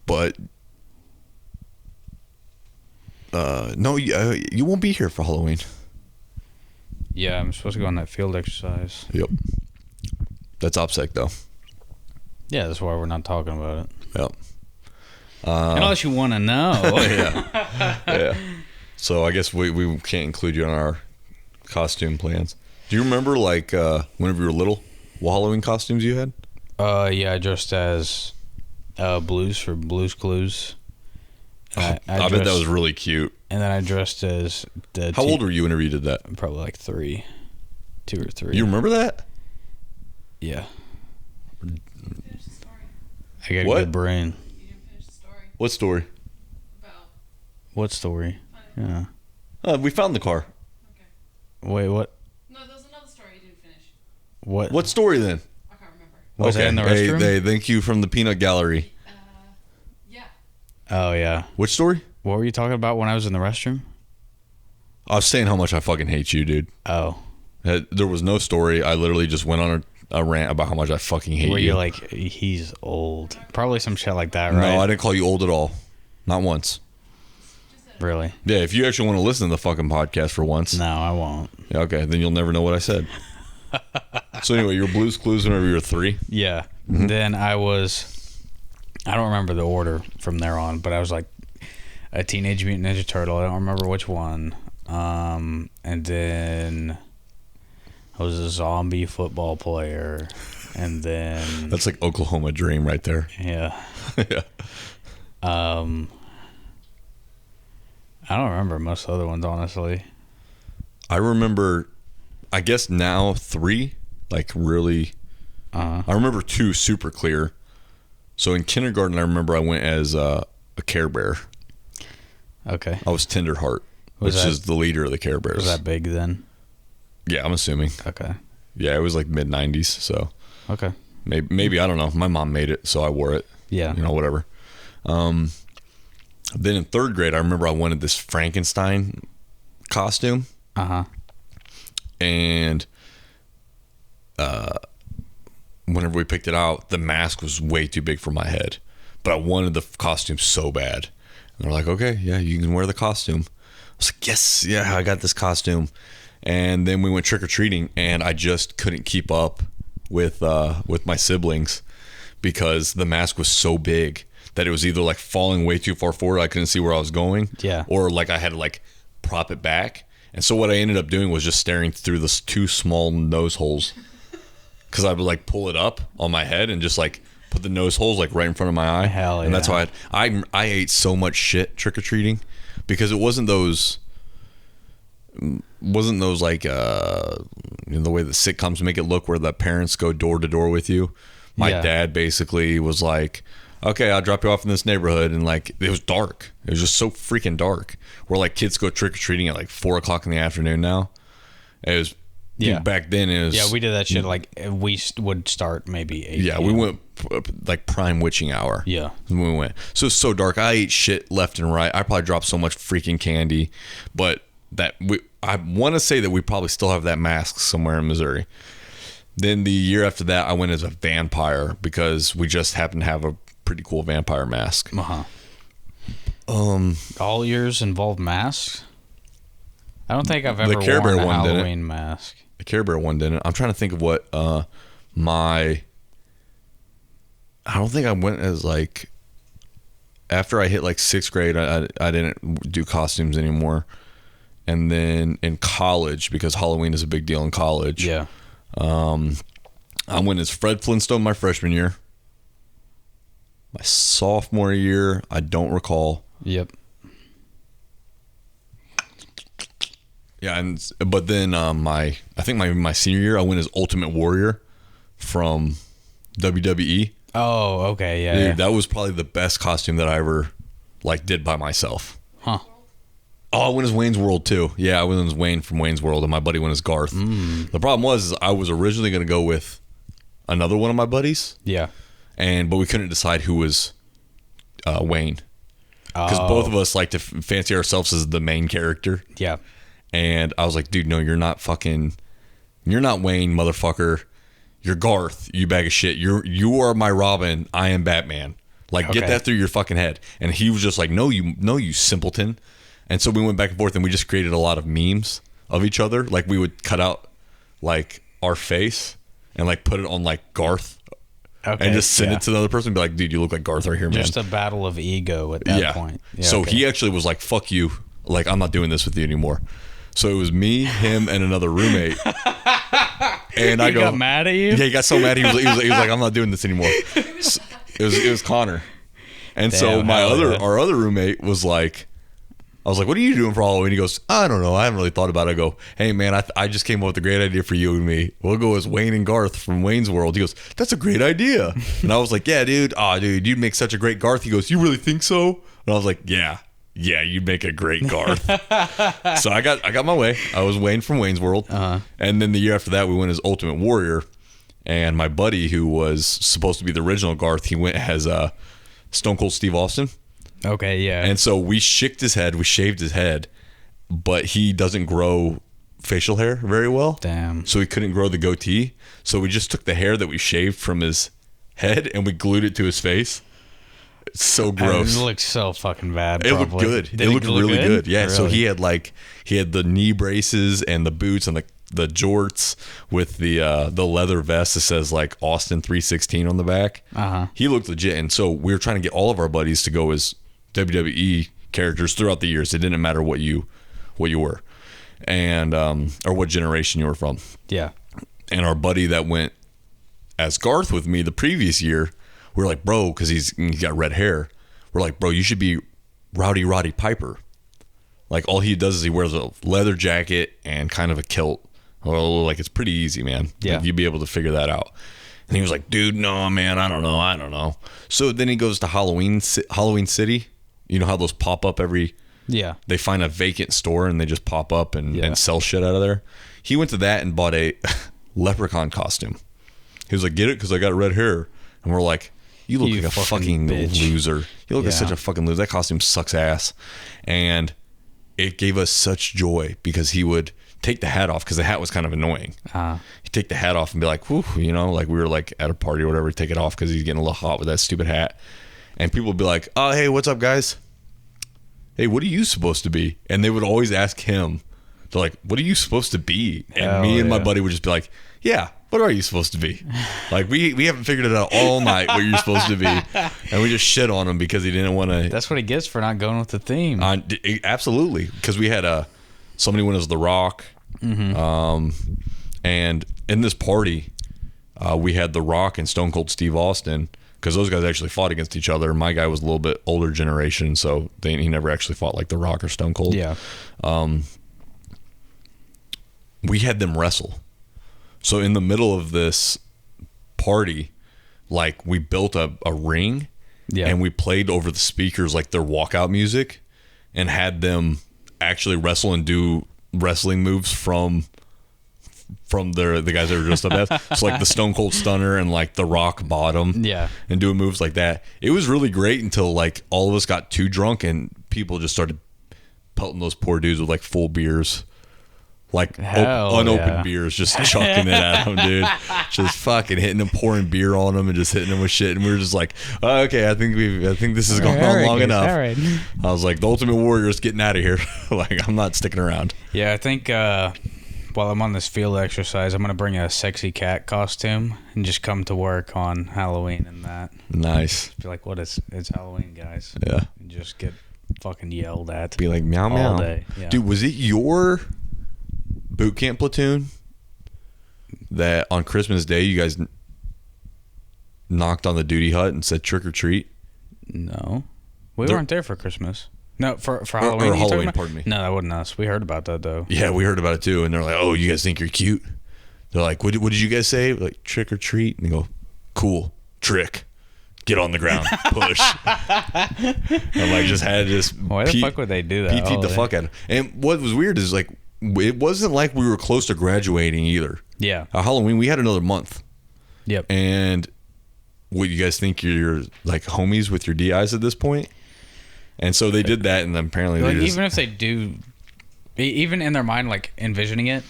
But no, you won't be here for Halloween. Yeah, I'm supposed to go on that field exercise. Yep. That's OPSEC, though. Yeah, that's why we're not talking about it. Yep. Unless you want to know. Yeah. So I guess we can't include you on our costume plans. Do you remember whenever you were little, what Halloween costumes you had? Yeah, I dressed as Blues for Blue's Clues. I bet that was really cute. And then I dressed as the. How old were you whenever you did that? Probably 3, 2 or 3. You remember that? Yeah. Finish the story. I got What? a good brain. You didn't finish the story What story? about. What story? Yeah. We found the car. Okay. Wait, what? No, there was another story you didn't finish. What story then? I can't remember. Was that in the restroom? Hey, thank you from the peanut gallery. Yeah. Oh, yeah. Which story? What were you talking about when I was in the restroom? I was saying how much I fucking hate you, dude. Oh. There was no story. I literally just went on a rant about how much I fucking hate Were you. you like, he's old? Probably some shit like that, right? No, I didn't call you old at all. Not once. Really? Yeah, if you actually want to listen to the fucking podcast for once. No, I won't. Yeah, okay, then you'll never know what I said. So anyway, you were Blue's Clues whenever you were 3? Yeah. Then I don't remember the order from there on, but I was like a Teenage Mutant Ninja Turtle. I don't remember which one. And then I was a zombie football player. And then That's like Oklahoma Dream right there. yeah. Yeah. I don't remember most of the other ones, honestly. I remember, I guess now 3, like really. I remember 2 super clear. So in kindergarten, I remember I went as a Care Bear. Okay. I was Tenderheart, Was which that- is the leader of the Care Bears. Was that big then? Yeah, I'm assuming. Okay. Yeah, it was like mid 90s. So Okay. maybe I don't know. My mom made it, so I wore it. Yeah. You know, whatever. Then in 3rd grade, I remember I wanted this Frankenstein costume. Uh-huh. And whenever we picked it out, the mask was way too big for my head. But I wanted the costume so bad. And they're like, okay, yeah, you can wear the costume. I was like, yes, yeah, I got this costume. And then we went trick-or-treating, and I just couldn't keep up with my siblings because the mask was so big that it was either like falling way too far forward, I couldn't see where I was going, Yeah. or like I had to like prop it back. And so what I ended up doing was just staring through the 2 small nose holes because I would like pull it up on my head and just like put the nose holes like right in front of my eye. Hell And that's yeah. why I ate so much shit trick or treating, because it wasn't those like the way the sitcoms make it look, where the parents go door to door with you. My Yeah. dad basically was like, okay, I'll drop you off in this neighborhood, and like it was dark. It was just so freaking dark. Where like kids go trick or treating at like 4 o'clock in the afternoon now. It was back then. It was Yeah, we did that shit like would start maybe 8 yeah, we p.m. went like prime witching hour. Yeah. When we went. So it's so dark. I ate shit left and right. I probably dropped so much freaking candy, but I want to say that we probably still have that mask somewhere in Missouri. Then the year after that, I went as a vampire because we just happened to have a pretty cool vampire mask. Uh-huh. All yours involve masks? I don't think I've ever The Care Bear worn a one didn't. Halloween mask. The Care Bear one didn't. I'm trying to think of what I don't think I went as like, after I hit like 6th grade, I didn't do costumes anymore. And then in college, because Halloween is a big deal in college. Yeah. I went as Fred Flintstone my freshman year. My sophomore year, I don't recall. Yep. Yeah, but then I think my senior year, I went as Ultimate Warrior from WWE. Oh, okay. Yeah. Dude, yeah. that was probably the best costume that I ever like did by myself. Huh. Oh, I went as Wayne's World too. Yeah, I went as Wayne from Wayne's World, and my buddy went as Garth. The problem was I was originally going to go with another one of my buddies, Yeah. but we couldn't decide who was Wayne, because both of us like to fancy ourselves as the main character. Yeah. And I was like, dude, no, you're not Wayne, motherfucker. You're Garth, you bag of shit. You are my Robin. I am Batman. Like, get Okay. that through your fucking head. And he was just like, no, you simpleton. And so we went back and forth, and we just created a lot of memes of each other. Like, we would cut out like our face and like put it on like Garth, Okay. and just send yeah. it to the other person and be like, dude, you look like Garth right here, man. Just a battle of ego at that point. Yeah, So okay. he actually was like, fuck you. Like, I'm not doing this with you anymore. So it was me, him, and another roommate. And I He got mad at you? Yeah, he got so mad. He was like, I'm not doing this anymore. So it was Connor. And so Damn, hell yeah. our other roommate was like, I was like, what are you doing for Halloween? He goes, I don't know. I haven't really thought about it. I go, hey, man, I just came up with a great idea for you and me. We'll go as Wayne and Garth from Wayne's World. He goes, that's a great idea. And I was like, yeah, dude. Dude, you'd make such a great Garth. He goes, you really think so? And I was like, yeah, you'd make a great Garth. So I got my way. I was Wayne from Wayne's World. And then the year after that, we went as Ultimate Warrior. And my buddy, who was supposed to be the original Garth, he went as Stone Cold Steve Austin. Okay, yeah. And so we shaved his head, but he doesn't grow facial hair very well. Damn. So he couldn't grow the goatee. So we just took the hair that we shaved from his head and we glued it to his face. It's so gross. It looked so fucking bad. It looked probably. good. Did It looked look really good. Yeah. Really? So he had the knee braces and the boots and the jorts with the leather vest that says like Austin 316 on the back. He looked legit. And so we were trying to get all of our buddies to go as WWE characters throughout the years. It didn't matter what you were, and or what generation you were from. Yeah. And our buddy that went as Garth with me the previous year, we were like, bro, because he's got red hair. We're like, bro, you should be Rowdy Roddy Piper. Like, all he does is he wears a leather jacket and kind of a kilt. Well, like, it's pretty easy, man. Yeah. Like, you'd be able to figure that out. And he was like, dude, no, man, I don't know. So then he goes to Halloween City. You know how those pop up they find a vacant store and they just pop up and sell shit out of there. He went to that and bought a leprechaun costume. He was like, get it? Because I got red hair. And we're like, you look You like a fucking fucking bitch. loser. You look like Yeah. such a fucking loser. That costume sucks ass. And it gave us such joy because he would take the hat off, because the hat was kind of annoying. He'd take the hat off and be like, whew, you know, like we were like at a party or whatever, he'd take it off because he's getting a little hot with that stupid hat. And people would be like, oh, hey, what's up, guys? Hey, what are you supposed to be? And they would always ask him, they're like, what are you supposed to be? And me and my buddy would just be like, yeah, what are you supposed to be? Like, we haven't figured it out all night what you're supposed to be. And we just shit on him because he didn't want to. That's what he gets for not going with the theme. Absolutely. Because we had somebody went as The Rock. And in this party, we had The Rock and Stone Cold Steve Austin, because those guys actually fought against each other. My guy was a little bit older generation, so he never actually fought like The Rock or Stone Cold. Yeah. We had them wrestle. So in the middle of this party, like we built a ring, and we played over the speakers like their walkout music, and had them actually wrestle and do wrestling moves from the guys that were dressed up as. So like the Stone Cold Stunner and like the Rock Bottom. Yeah. And doing moves like that. It was really great until like all of us got too drunk and people just started pelting those poor dudes with like full beers. Like unopened beers, just chucking it at them, dude. Just fucking hitting them, pouring beer on them, and just hitting them with shit. And we were just like, oh, okay, I think this has gone on long enough. All right. I was like, the Ultimate Warrior is getting out of here. Like, I'm not sticking around. Yeah, I think while I'm on this field exercise, I'm gonna bring a sexy cat costume and just come to work on Halloween and that. Nice. Be like, it's Halloween, guys. Yeah. And just get fucking yelled at. Be like, meow meow. All day. Yeah. Dude, was it your boot camp platoon that on Christmas Day you guys knocked on the duty hut and said trick or treat? No, we weren't there for Christmas. No, for Halloween. Or Halloween, pardon me. No, that wasn't us. We heard about that though. Yeah, we heard about it too, and they're like, "Oh, you guys think you're cute?" They're like, "What did you guys say?" We're like, trick or treat, and they go, "Cool, trick." Get on the ground, push. And like just had this. Why the fuck would they do that? PT'd the fuck out of. And what was weird is like it wasn't like we were close to graduating either. Yeah. Halloween, we had another month. Yep. And what, you guys think you're like homies with your DIs at this point? And so they did that, and then apparently like, they just, even if they do, even in their mind, like envisioning it,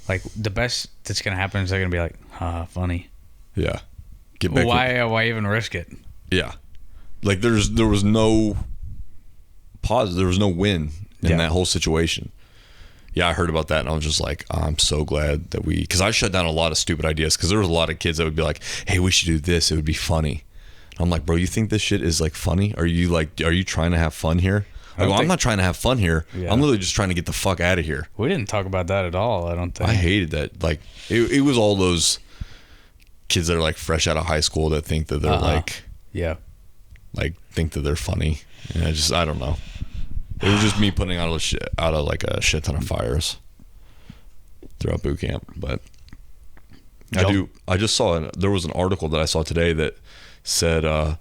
like the best that's gonna happen is they're gonna be like, funny. yeah, get back. Why even risk it? Yeah, like there was no pause, there was no win in that whole situation. Yeah, I heard about that, and I was just like, I'm so glad that because I shut down a lot of stupid ideas, because there was a lot of kids that would be like, hey, we should do this, it would be funny. I'm like, bro, you think this shit is like funny? Are you trying to have fun here? I go, I'm not trying to have fun here. Yeah. I'm literally just trying to get the fuck out of here. We didn't talk about that at all, I don't think. I hated that. Like, it was all those kids that are like fresh out of high school that think that they're think that they're funny. And I don't know. It was just me putting out a shit ton of fires throughout boot camp. But I just saw there was an article that I saw today that said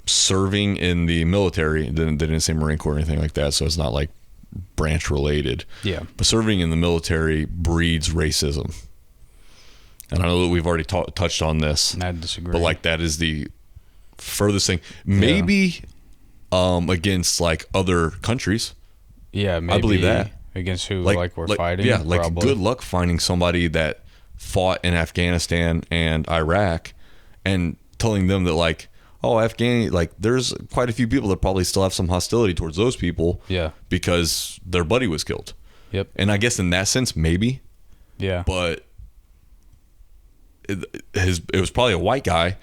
serving in the military, they didn't say Marine Corps or anything like that, so it's not like branch related. Yeah. But serving in the military breeds racism. And I know that we've already touched on this. I disagree. But like that is the furthest thing. Maybe against like other countries. Yeah, maybe I believe that. Against who we're fighting. Yeah, like probably. good luck finding somebody that fought in Afghanistan and Iraq and telling them that like, oh, there's quite a few people that probably still have some hostility towards those people. Yeah. Because their buddy was killed. Yep. And I guess in that sense, maybe. Yeah. But it was probably a white guy,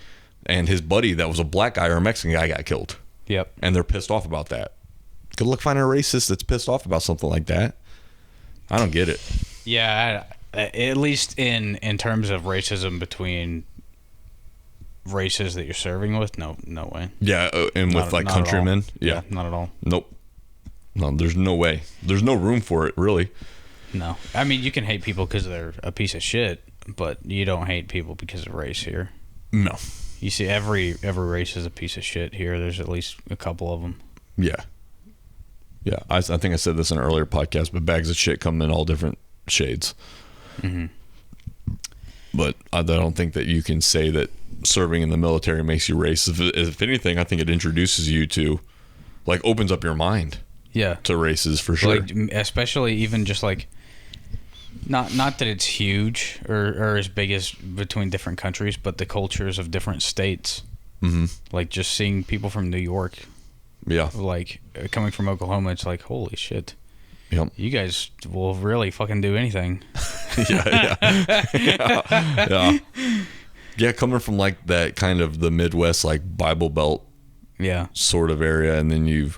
and his buddy that was a black guy or a Mexican guy got killed. Yep. And they're pissed off about that. Good luck finding a racist that's pissed off about something like that. I don't get it. Yeah, at least in terms of racism between races that you're serving with, no way. Yeah, and with like countrymen. Yeah, not at all. Nope. No, there's no way. There's no room for it, really. No. I mean, you can hate people because they're a piece of shit, but you don't hate people because of race here. No. You see, every race is a piece of shit here. There's at least a couple of them. Yeah. Yeah, I think I said this in an earlier podcast, but bags of shit come in all different shades. Mm-hmm. But I don't think that you can say that serving in the military makes you racist. If anything, I think it introduces you to, like, opens up your mind. Yeah. To races for sure. Like, especially even just like, not that it's huge or as big as between different countries, but the cultures of different states. Mm-hmm. Like just seeing people from New York. Yeah. Like coming from Oklahoma, it's like, holy shit. Yep. You guys will really fucking do anything. Yeah. Yeah, coming from like that kind of the Midwest, like Bible Belt sort of area, and then you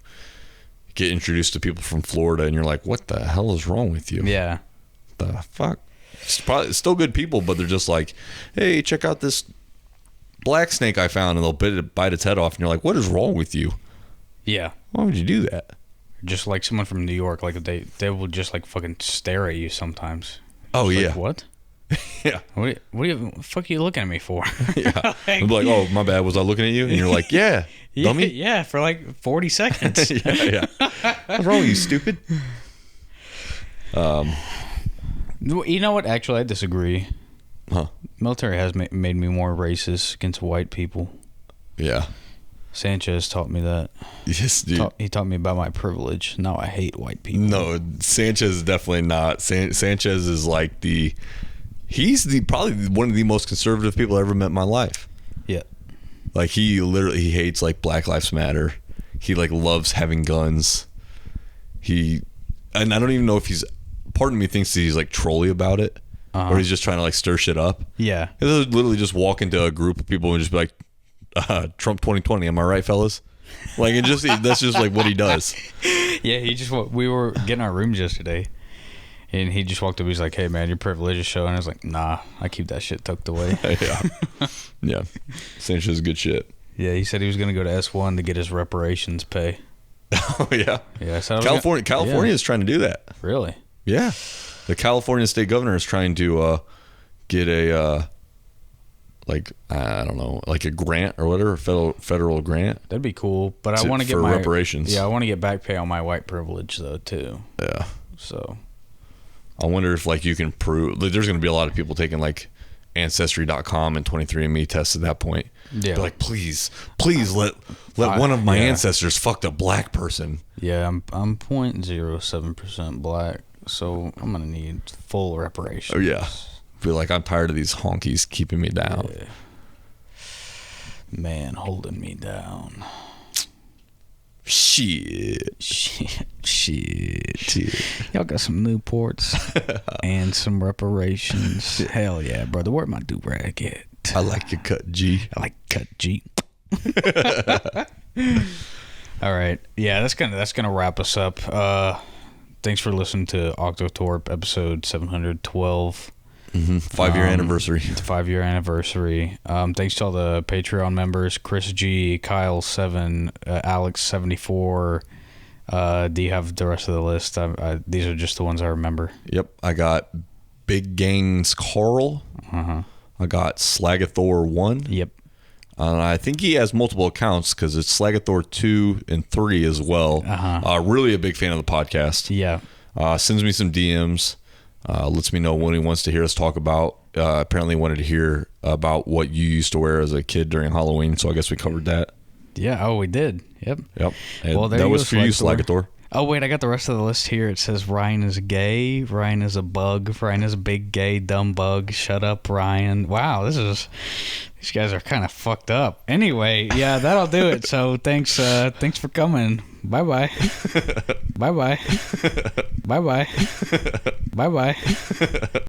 get introduced to people from Florida, and you're like, what the hell is wrong with you? Yeah. The fuck? still good people, but they're just like, hey, check out this black snake I found, and they'll bite its head off, and you're like, what is wrong with you? Yeah. Why would you do that? Just like someone from New York, like they will just like fucking stare at you sometimes. Oh, Just yeah. like, what? Yeah. What the fuck are you looking at me for? Yeah. They'll be like, oh, my bad. Was I looking at you? And you're like, yeah, dummy. Yeah, for like 40 seconds. Yeah. What's wrong with you, stupid? You know what? Actually, I disagree. Huh. Military has made me more racist against white people. Yeah. Sanchez taught me that. Yes, dude. He taught me about my privilege. Now I hate white people. No, Sanchez is definitely not. Sanchez is like he's probably one of the most conservative people I ever met in my life. Yeah. Like he hates like Black Lives Matter. He like loves having guns. And I don't even know if part of me thinks that he's like trolly about it, or he's just trying to like stir shit up. Yeah. He'll literally just walk into a group of people and just be like, Trump 2020, am I right, fellas? Like, that's just like what he does. Yeah, we were getting our rooms yesterday, and he just walked up. He's like, "Hey, man, your privilege is showing." I was like, "Nah, I keep that shit tucked away." Yeah, yeah. Sanchez is good shit. Yeah, he said he was gonna go to S1 to get his reparations pay. Oh yeah, yeah. So California is trying to do that. Really? Yeah, the California state governor is trying to get a like I don't know, like a grant or whatever, federal grant. That'd be cool, but I want to get for my reparations. Yeah, I want to get back pay on my white privilege though too. Yeah. So I wonder if like you can prove like, there's going to be a lot of people taking like Ancestry.com and 23andMe tests at that point. Yeah. They're like, please let one of my ancestors fucked a black person. Yeah, I'm 0.07% black, so I'm gonna need full reparations. Oh yeah. Be like, I'm tired of these honkies keeping me down. Yeah. Man, holding me down. Shit. Y'all got some Newports and some reparations. Hell yeah, brother. Where my do-rag at? I like your cut, G. I like cut, G. All right. Yeah, that's gonna wrap us up. Thanks for listening to Octothorpe episode 712. 5-year anniversary. It's a 5-year anniversary. Thanks to all the Patreon members: Chris G, Kyle 7, Alex 74. Do you have the rest of the list? These are just the ones I remember. Yep, I got Big Gangs Carl. I got Slagathor 1. Yep. I think he has multiple accounts because it's Slagathor 2 and 3 as well. Really a big fan of the podcast. Yeah. Sends me some DMs. Lets me know when he wants to hear us talk about. Apparently wanted to hear about what you used to wear as a kid during Halloween, so I guess we covered that. Yeah. Oh, we did. Yep. And well, that was for you, Slagathor. Oh, wait, I got the rest of the list here. It says Ryan is gay. Ryan is a bug. Ryan is a big gay dumb bug. Shut up, Ryan. Wow, these guys are kind of fucked up. Anyway, yeah, that'll do it. So thanks for coming. Bye-bye. Bye-bye. Bye-bye. Bye-bye.